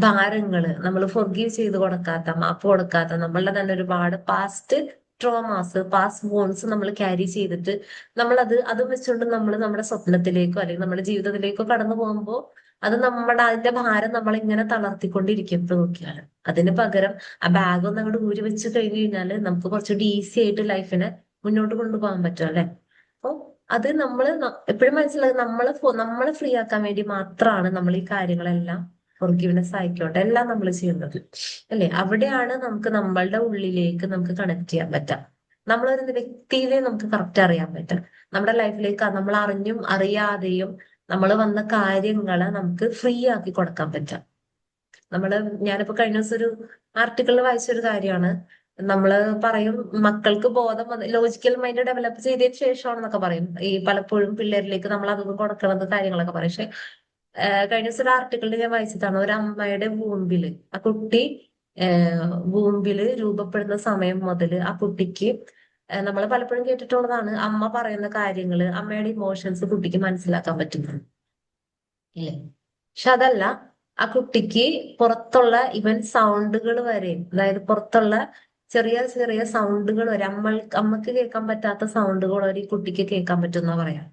ഭാരങ്ങള് നമ്മൾ ഫൊർഗീവ് ചെയ്ത് കൊടുക്കാത്ത, മാപ്പ് കൊടുക്കാത്ത, നമ്മളുടെ തന്നെ ഒരുപാട് പാസ്റ്റ് ട്രോമാസ്, പാസ്റ്റ് വോൺസ് നമ്മൾ ക്യാരി ചെയ്തിട്ട് അത് വെച്ചുകൊണ്ട് നമ്മൾ നമ്മുടെ സ്വപ്നത്തിലേക്കോ അല്ലെങ്കിൽ നമ്മുടെ ജീവിതത്തിലേക്കോ കടന്നു പോകുമ്പോൾ അതിന്റെ ഭാരം നമ്മളിങ്ങനെ തളർത്തിക്കൊണ്ടിരിക്കും എപ്പോഴും നോക്കിയാൽ. അതിന് പകരം ആ ബാഗ് ഒന്ന് അങ്ങോട്ട് ഊരി വെച്ച് കഴിഞ്ഞു കഴിഞ്ഞാല് നമുക്ക് കുറച്ചുകൂടി ഈസി ആയിട്ട് ലൈഫിനെ മുന്നോട്ട് കൊണ്ടുപോകാൻ പറ്റും അല്ലെ. അപ്പൊ അത് നമ്മൾ എപ്പോഴും മനസ്സിലാക്കുക, നമ്മളെ ഫ്രീ ആക്കാൻ വേണ്ടി മാത്രമാണ് നമ്മൾ ഈ കാര്യങ്ങളെല്ലാം, ഫോർഗിവ്നെസ് ആയിക്കോട്ടെ, എല്ലാം നമ്മൾ ചെയ്യുന്നത് അല്ലെ. അവിടെയാണ് നമുക്ക് നമ്മളുടെ ഉള്ളിലേക്ക് നമുക്ക് കണക്ട് ചെയ്യാൻ പറ്റാം. നമ്മളൊരു വ്യക്തിയിലെ നമുക്ക് കറക്റ്റ് അറിയാൻ പറ്റും. നമ്മുടെ ലൈഫിലേക്ക് നമ്മൾ അറിഞ്ഞും അറിയാതെയും നമ്മൾ വന്ന കാര്യങ്ങളെ നമുക്ക് ഫ്രീ ആക്കി കൊടുക്കാൻ പറ്റും. ഞാനിപ്പോ കഴിഞ്ഞ ദിവസം ഒരു ആർട്ടിക്കിളിൽ വായിച്ചൊരു കാര്യമാണ്. നമ്മള് പറയും മക്കൾക്ക് ബോധം വന്ന് ലോജിക്കൽ മൈൻഡ് ഡെവലപ്പ് ചെയ്തതിന് ശേഷമാണെന്നൊക്കെ പറയും ഈ പലപ്പോഴും പിള്ളേരിലേക്ക് നമ്മൾ അതൊന്നും കൊടുക്കണത് കാര്യങ്ങളൊക്കെ പറയും. പക്ഷെ കഴിഞ്ഞ ദിവസം ഒരു ആർട്ടിക്കിളിൽ ഞാൻ വായിച്ചതാണ്, ഒരു അമ്മയുടെ വൂമ്പില് ആ കുട്ടി വൂമ്പില് രൂപപ്പെടുന്ന സമയം മുതൽ ആ കുട്ടിക്ക് നമ്മൾ പലപ്പോഴും കേട്ടിട്ടുള്ളതാണ്, അമ്മ പറയുന്ന കാര്യങ്ങള്, അമ്മയുടെ ഇമോഷൻസ് കുട്ടിക്ക് മനസ്സിലാക്കാൻ പറ്റുന്നു ഇല്ലേ. പക്ഷെ അതല്ല, ആ കുട്ടിക്ക് പുറത്തുള്ള ഇവൻ സൗണ്ടുകൾ വരെ, അതായത് പുറത്തുള്ള ചെറിയ ചെറിയ സൗണ്ടുകൾ വരെ, അമ്മക്ക് കേൾക്കാൻ പറ്റാത്ത സൗണ്ടുകൾ വരെ ഈ കുട്ടിക്ക് കേൾക്കാൻ പറ്റുന്ന പറയാം.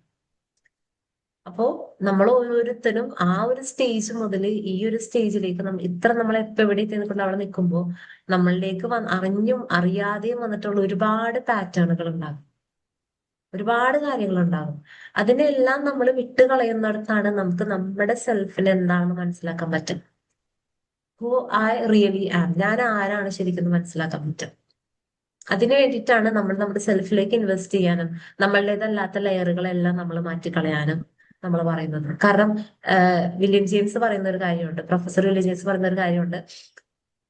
അപ്പോ നമ്മൾ ഓരോരുത്തരും ആ ഒരു സ്റ്റേജ് മുതൽ ഈ ഒരു സ്റ്റേജിലേക്ക് നമ്മൾ എപ്പോ എവിടെ നിൽക്കുന്നു അവിടെ നിൽക്കുമ്പോൾ നമ്മളിലേക്ക് അറിഞ്ഞും അറിയാതെയും വന്നിട്ടുള്ള ഒരുപാട് പാറ്റേണുകൾ ഉണ്ടാകും, ഒരുപാട് കാര്യങ്ങൾ ഉണ്ടാകും. അതിനെല്ലാം നമ്മൾ വിട്ടുകളയുന്നിടത്താണ് നമുക്ക് നമ്മുടെ സെൽഫിന് എന്താണെന്ന് മനസ്സിലാക്കാൻ പറ്റും. ഹു ഐ റിയലി ആം, ഞാൻ ആരാണ് ശരിക്കും മനസ്സിലാക്കാൻ പറ്റും. അതിനു വേണ്ടിയിട്ടാണ് നമ്മൾ നമ്മുടെ സെൽഫിലേക്ക് ഇൻവെസ്റ്റ് ചെയ്യാനും നമ്മളുടേതല്ലാത്ത ലെയറുകളെല്ലാം നമ്മൾ മാറ്റിക്കളയാനും നമ്മൾ പറയുന്നത്. കാരണം വില്യം ജെയിംസ് പറയുന്ന ഒരു കാര്യമുണ്ട്, പ്രൊഫസർ വില്യം ജെയിംസ് പറയുന്ന ഒരു കാര്യമുണ്ട്,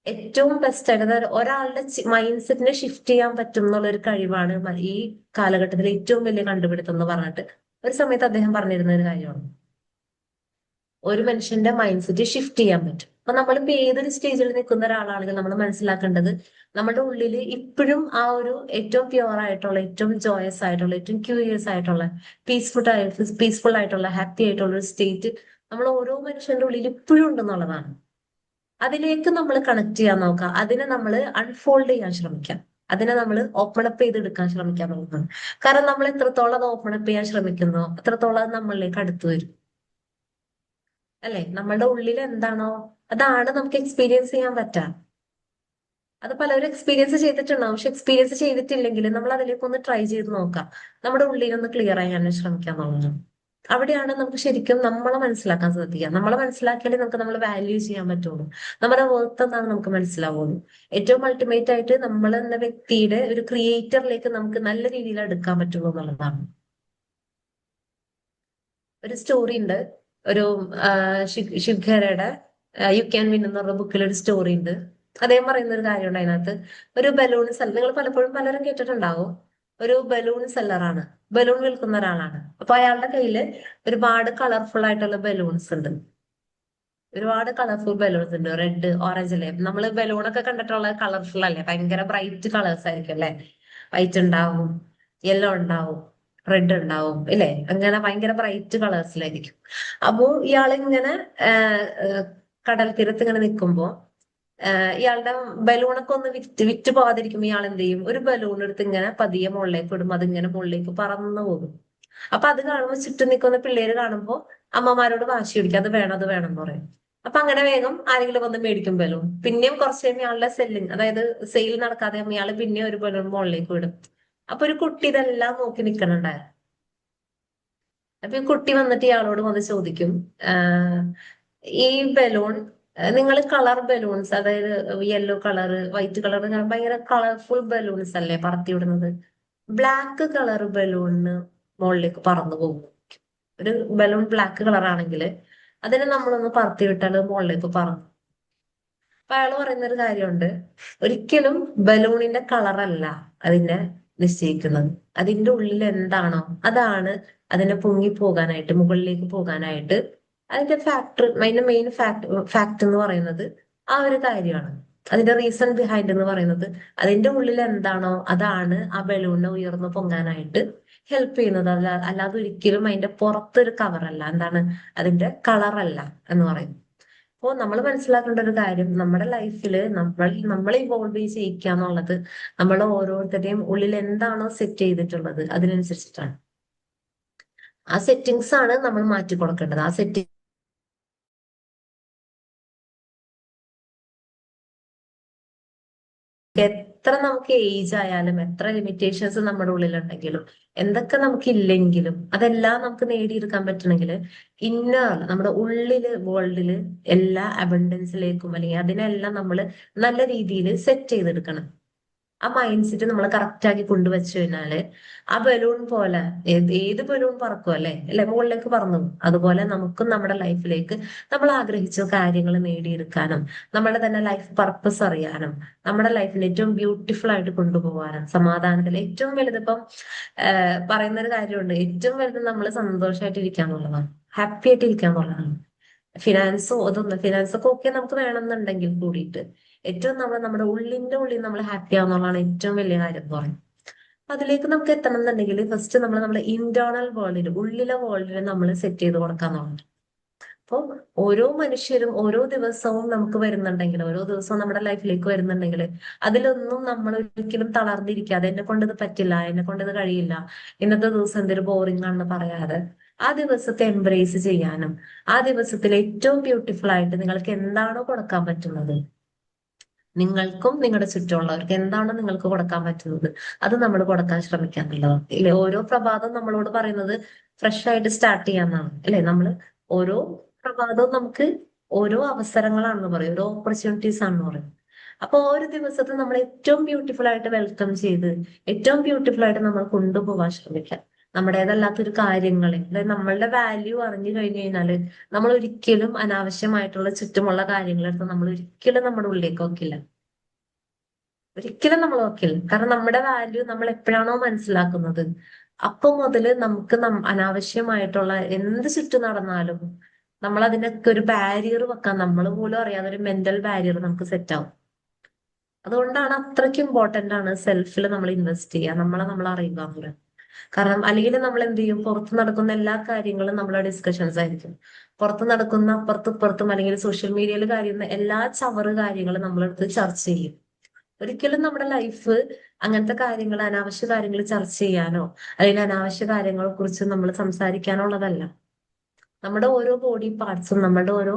ഏറ്റവും ബെസ്റ്റ് ആയിട്ട്, അതായത് ഒരാളുടെ മൈൻഡ് സെറ്റിനെ ഷിഫ്റ്റ് ചെയ്യാൻ പറ്റും എന്നുള്ള ഒരു കഴിവാണ് ഈ കാലഘട്ടത്തിൽ ഏറ്റവും വലിയ കണ്ടുപിടുത്തം എന്ന് പറഞ്ഞിട്ട് ഒരു സമയത്ത് അദ്ദേഹം പറഞ്ഞിരുന്ന ഒരു കാര്യമാണ്. ഒരു മനുഷ്യന്റെ മൈൻഡ് സെറ്റ് ഷിഫ്റ്റ് ചെയ്യാൻ പറ്റും. അപ്പൊ നമ്മളിപ്പോ ഏതൊരു സ്റ്റേജിൽ നിൽക്കുന്ന ഒരാളാണെങ്കിൽ നമ്മൾ മനസ്സിലാക്കേണ്ടത് നമ്മുടെ ഉള്ളിൽ ഇപ്പോഴും ആ ഒരു ഏറ്റവും പ്യുവർ ആയിട്ടുള്ള, ഏറ്റവും ജോയസ് ആയിട്ടുള്ള, ഏറ്റവും ക്യൂരിയസ് ആയിട്ടുള്ള, പീസ്ഫുൾ ആയിട്ടുള്ള, ഹാപ്പി ആയിട്ടുള്ള ഒരു സ്റ്റേറ്റ് നമ്മൾ ഓരോ മനുഷ്യന്റെ ഉള്ളിൽ ഇപ്പോഴും ഉണ്ടെന്നുള്ളതാണ്. അതിലേക്ക് നമ്മൾ കണക്ട് ചെയ്യാൻ നോക്കുക, അതിനെ നമ്മൾ അൺഫോൾഡ് ചെയ്യാൻ ശ്രമിക്കാം, അതിനെ നമ്മൾ ഓപ്പൺ അപ്പ് ചെയ്തെടുക്കാൻ ശ്രമിക്കാൻ നോക്കണം. കാരണം നമ്മൾ എത്രത്തോളം അത് ഓപ്പൺ അപ്പ് ചെയ്യാൻ ശ്രമിക്കുന്നോ അത്രത്തോളം അത് നമ്മളിലേക്ക് അടുത്തു വരും അല്ലെ. നമ്മളുടെ ഉള്ളിൽ എന്താണോ അതാണ് നമുക്ക് എക്സ്പീരിയൻസ് ചെയ്യാൻ പറ്റാ. അത് പലരും എക്സ്പീരിയൻസ് ചെയ്തിട്ടുണ്ടാവും, പക്ഷെ എക്സ്പീരിയൻസ് ചെയ്തിട്ടില്ലെങ്കിൽ നമ്മൾ അതിലേക്ക് ഒന്ന് ട്രൈ ചെയ്ത് നോക്കാം, നമ്മുടെ ഉള്ളിലൊന്ന് ക്ലിയർ ചെയ്യാൻ ശ്രമിക്കാൻ നോക്കണം. അവിടെയാണ് നമുക്ക് ശരിക്കും നമ്മളെ മനസ്സിലാക്കാൻ സാധിക്കുക. നമ്മളെ മനസ്സിലാക്കിയാലേ നമുക്ക് നമ്മളെ വാല്യൂ ചെയ്യാൻ പറ്റുള്ളൂ, നമ്മുടെ വർത്ത് എന്താണ് നമുക്ക് മനസ്സിലാവുള്ളൂ. ഏറ്റവും അൾട്ടിമേറ്റ് ആയിട്ട് നമ്മൾ എന്ന വ്യക്തിയുടെ ഒരു ക്രിയേറ്ററിലേക്ക് നമുക്ക് നല്ല രീതിയിൽ എടുക്കാൻ പറ്റുള്ളൂ എന്നുള്ളതാണ്. ഒരു സ്റ്റോറി ഉണ്ട്, ഒരു ശിവഖേരയുടെ യു ക്യാൻ വിൻ എന്ന് പറഞ്ഞ ബുക്കിൽ ഒരു സ്റ്റോറി ഉണ്ട്. അദ്ദേഹം പറയുന്ന ഒരു കാര്യമുണ്ട് അതിനകത്ത്. ഒരു ബലൂൺ സെല്ലർ, നിങ്ങൾ പലപ്പോഴും പലരും കേട്ടിട്ടുണ്ടാവും, ഒരു ബലൂൺ സെല്ലറാണ്, ബലൂൺ വിൽക്കുന്ന ഒരാളാണ്. അപ്പൊ അയാളുടെ കയ്യില് ഒരുപാട് കളർഫുൾ ആയിട്ടുള്ള ബലൂൺസ് ഉണ്ട്, ഒരുപാട് കളർഫുൾ ബലൂൺസ് ഉണ്ട്, റെഡ്, ഓറഞ്ച് അല്ലേ. നമ്മള് ബലൂണൊക്കെ കണ്ടിട്ടുള്ള കളർഫുൾ അല്ലേ, ഭയങ്കര ബ്രൈറ്റ് കളേഴ്സ് ആയിരിക്കും അല്ലെ. വൈറ്റ് ഉണ്ടാവും, യെല്ലോ ഉണ്ടാവും, റെഡ് ഉണ്ടാവും ഇല്ലേ, അങ്ങനെ ഭയങ്കര ബ്രൈറ്റ് കളേഴ്സിലായിരിക്കും. അപ്പോ ഇയാളിങ്ങനെ കടൽ തീരത്ത് ഇങ്ങനെ നിൽക്കുമ്പോ ഇയാളുടെ ബലൂണൊക്കെ ഒന്ന് വിറ്റ് പോകാതിരിക്കുമ്പോ ഇയാൾ എന്ത് ചെയ്യും, ഒരു ബലൂൺ എടുത്ത് ഇങ്ങനെ പതിയെ മുകളിലേക്ക് ഇടും, അതിങ്ങനെ മുകളിലേക്ക് പറന്നു പോകും. അപ്പൊ അത് കാണുമ്പോൾ ചുറ്റും നിൽക്കുന്ന പിള്ളേര് കാണുമ്പോ അമ്മമാരോട് വാശി പിടിക്കും, അത് വേണം അത് വേണം എന്ന് പറയും. അപ്പൊ അങ്ങനെ വേഗം ആരെങ്കിലും വന്ന് മേടിക്കും ബലൂൺ. പിന്നെയും കുറച്ച് കഴിയുമ്പോൾ ഇയാളുടെ സെല്ലിങ്, അതായത് സെയിൽ നടക്കാതെ ഇയാള് പിന്നെ ഒരു ബലൂൺ മുകളിലേക്ക് വിടും. അപ്പൊ ഒരു കുട്ടി ഇതെല്ലാം നോക്കി നിൽക്കണുണ്ടായിരുന്നു. അപ്പൊ ഈ കുട്ടി വന്നിട്ട് ഇയാളോട് വന്ന് ചോദിക്കും, ഈ ബലൂൺ നിങ്ങൾ കളർ ബലൂൺസ്, അതായത് യെല്ലോ കളർ, വൈറ്റ് കളർ, ഭയങ്കര കളർഫുൾ ബലൂൺസ് അല്ലേ പറത്തി വിടുന്നത്, ബ്ലാക്ക് കളർ ബലൂണിന് മുകളിലേക്ക് പറന്നു പോകും. ഒരു ബലൂൺ ബ്ലാക്ക് കളർ ആണെങ്കിൽ അതിനെ നമ്മളൊന്ന് പറത്തി വിട്ടാൽ മുകളിലേക്ക് പറന്നു. അപ്പൊ അയാൾ പറയുന്ന ഒരു കാര്യമുണ്ട്, ഒരിക്കലും ബലൂണിന്റെ കളറല്ല അതിനെ നിശ്ചയിക്കുന്നത്, അതിന്റെ ഉള്ളിൽ എന്താണോ അതാണ് അതിനെ പൊങ്ങി പോകാനായിട്ട്, മുകളിലേക്ക് പോകാനായിട്ട് അതിന്റെ അതിന്റെ മെയിൻ ഫാക്ട് എന്ന് പറയുന്നത് ആ ഒരു കാര്യമാണ്. അതിന്റെ റീസൺ ബിഹൈൻഡ് എന്ന് പറയുന്നത് അതിന്റെ ഉള്ളിൽ എന്താണോ അതാണ് ആ ബലൂണിനെ ഉയർന്നു പൊങ്ങാനായിട്ട് ഹെൽപ്പ് ചെയ്യുന്നത്. അല്ലാതെ ഒരിക്കലും അതിന്റെ പുറത്തൊരു കവറല്ല, എന്താണ് അതിന്റെ കളറല്ല എന്ന് പറയും. അപ്പോൾ നമ്മൾ മനസ്സിലാക്കേണ്ട ഒരു കാര്യം, നമ്മുടെ ലൈഫിൽ നമ്മൾ ഇവോൾവ് ചെയ്യിക്കുക എന്നുള്ളത് നമ്മൾ ഓരോരുത്തരുടെയും ഉള്ളിൽ എന്താണോ സെറ്റ് ചെയ്തിട്ടുള്ളത് അതിനനുസരിച്ചിട്ടാണ്. ആ സെറ്റിങ്സ് ആണ് നമ്മൾ മാറ്റി കൊടുക്കേണ്ടത്. ആ സെറ്റിംഗ് എത്ര നമുക്ക് ഏജ് ആയാലും, എത്ര ലിമിറ്റേഷൻസ് നമ്മുടെ ഉള്ളിലുണ്ടെങ്കിലും, എന്തൊക്കെ നമുക്ക് ഇല്ലെങ്കിലും അതെല്ലാം നമുക്ക് നേടിയെടുക്കാൻ പറ്റണമെങ്കിൽ ഇന്നർ നമ്മുടെ ഉള്ളില് വേൾഡില് എല്ലാ അബണ്ടൻസിലേക്കും അല്ലെങ്കിൽ അതിനെല്ലാം നമ്മൾ നല്ല രീതിയിൽ സെറ്റ് ചെയ്തെടുക്കണം. ആ മൈൻഡ് സെറ്റ് നമ്മൾ കറക്റ്റ് ആക്കി കൊണ്ടുവച്ചു കഴിഞ്ഞാല് ആ ബലൂൺ പോലെ ഏത് ബലൂൺ പറക്കും അല്ലെ മുകളിലേക്ക് പറന്നു പോകും. അതുപോലെ നമുക്കും നമ്മുടെ ലൈഫിലേക്ക് നമ്മൾ ആഗ്രഹിച്ച കാര്യങ്ങൾ നേടിയെടുക്കാനും നമ്മുടെ തന്നെ ലൈഫ് പർപ്പസ് അറിയാനും നമ്മുടെ ലൈഫിൽ ഏറ്റവും ബ്യൂട്ടിഫുൾ ആയിട്ട് കൊണ്ടുപോകാനും സമാധാനത്തിൽ ഏറ്റവും വലുതിപ്പം പറയുന്ന ഒരു കാര്യമുണ്ട്, ഏറ്റവും വലുത് നമ്മൾ സന്തോഷമായിട്ട് ഇരിക്കുക എന്നുള്ളതാണ്, ഹാപ്പി ആയിട്ട് ഇരിക്കുക എന്നുള്ളതാണ്. ഫിനാൻസൊക്കെ ഓക്കെ നമുക്ക് വേണമെന്നുണ്ടെങ്കിൽ കൂടിയിട്ട് ഏറ്റവും നമ്മുടെ ഉള്ളിന്റെ ഉള്ളിൽ നമ്മൾ ഹാപ്പി ആവുന്നതാണ് ഏറ്റവും വലിയ കാര്യം എന്ന് പറയുന്നത്. അതിലേക്ക് നമുക്ക് എത്തണം എന്നുണ്ടെങ്കിൽ ഫസ്റ്റ് നമ്മുടെ ഇന്റേണൽ വേൾഡിൽ ഉള്ളിലെ വേൾഡിൽ നമ്മൾ സെറ്റ് ചെയ്ത് കൊടുക്കാന്നുള്ളത്. അപ്പോൾ ഓരോ മനുഷ്യരും ഓരോ ദിവസവും നമുക്ക് വരുന്നുണ്ടെങ്കിൽ, ഓരോ ദിവസവും നമ്മുടെ ലൈഫിലേക്ക് വരുന്നുണ്ടെങ്കിൽ അതിലൊന്നും നമ്മൾ ഒരിക്കലും തളർന്നിരിക്കാതെ എന്നെ കൊണ്ട് ഇത് പറ്റില്ല, എന്നെ കൊണ്ട് ഇത് കഴിയില്ല, ഇന്നത്തെ ദിവസം എന്തൊരു ബോറിംഗ് ആണെന്ന് പറയാതെ ആ ദിവസത്തെ എംബ്രേസ് ചെയ്യാനും ആ ദിവസത്തിൽ ഏറ്റവും ബ്യൂട്ടിഫുൾ ആയിട്ട് നിങ്ങൾക്ക് എന്താണോ കൊടുക്കാൻ പറ്റുന്നത്, നിങ്ങൾക്കും നിങ്ങളുടെ ചുറ്റുമുള്ളവർക്ക് എന്താണോ നിങ്ങൾക്ക് കൊടുക്കാൻ പറ്റുന്നത് അത് നമ്മൾ കൊടുക്കാൻ ശ്രമിക്കാൻ എന്നുള്ളതാണ്. ഇല്ലേ, ഓരോ പ്രഭാതവും നമ്മളോട് പറയുന്നത് ഫ്രഷ് ആയിട്ട് സ്റ്റാർട്ട് ചെയ്യാന്നാണ് അല്ലെ. നമ്മൾ ഓരോ പ്രഭാതവും നമുക്ക് ഓരോ അവസരങ്ങളാണെന്ന് പറയും, ഓരോ ഓപ്പർച്യൂണിറ്റീസ് ആണെന്ന് പറയും. അപ്പൊ ഓരോ ദിവസത്തെ നമ്മൾ ഏറ്റവും ബ്യൂട്ടിഫുൾ ആയിട്ട് വെൽക്കം ചെയ്ത് ഏറ്റവും ബ്യൂട്ടിഫുൾ ആയിട്ട് നമ്മൾ കൊണ്ടുപോകാൻ ശ്രമിക്കാം. നമ്മുടേതല്ലാത്തൊരു കാര്യങ്ങളെ, അതായത് നമ്മളുടെ വാല്യൂ അറിഞ്ഞു കഴിഞ്ഞു കഴിഞ്ഞാല് നമ്മൾ ഒരിക്കലും അനാവശ്യമായിട്ടുള്ള ചുറ്റുമുള്ള കാര്യങ്ങളെടുത്ത് നമ്മൾ ഒരിക്കലും നമ്മുടെ ഉള്ളിലേക്ക് വെക്കില്ല, ഒരിക്കലും നമ്മൾ വെക്കില്ല. കാരണം നമ്മുടെ വാല്യൂ നമ്മൾ എപ്പോഴാണോ മനസ്സിലാക്കുന്നത് അപ്പൊ മുതല് നമുക്ക് അനാവശ്യമായിട്ടുള്ള എന്ത് ചുറ്റും നടന്നാലും നമ്മൾ അതിനൊക്കെ ഒരു ബാരിയർ വെക്കാൻ നമ്മൾ പോലും അറിയാതെ ഒരു മെന്റൽ ബാരിയർ നമുക്ക് സെറ്റ് ആവും. അതുകൊണ്ടാണ് അത്രയ്ക്ക് ഇമ്പോർട്ടന്റ് ആണ് സെൽഫിൽ നമ്മൾ ഇൻവെസ്റ്റ് ചെയ്യുക, നമ്മൾ അറിയുക എന്നുള്ളത്. കാരണം അല്ലെങ്കിൽ നമ്മൾ എന്ത് ചെയ്യും, പുറത്ത് നടക്കുന്ന എല്ലാ കാര്യങ്ങളും നമ്മളെ ഡിസ്കഷൻസ് ആയിരിക്കും. പുറത്ത് നടക്കുന്ന അപ്പുറത്തും ഇപ്പുറത്തും അല്ലെങ്കിൽ സോഷ്യൽ മീഡിയയിൽ കാര്യന്ന എല്ലാ ചവറ് കാര്യങ്ങളും നമ്മളെടുത്ത് ചർച്ച ചെയ്യും. ഒരിക്കലും നമ്മുടെ ലൈഫ് അങ്ങനത്തെ കാര്യങ്ങൾ, അനാവശ്യ കാര്യങ്ങൾ ചർച്ച ചെയ്യാനോ അല്ലെങ്കിൽ അനാവശ്യ കാര്യങ്ങളെ കുറിച്ച് നമ്മൾ സംസാരിക്കാനോ ഉള്ളതല്ല. നമ്മുടെ ഓരോ ബോഡി പാർട്സും നമ്മുടെ ഓരോ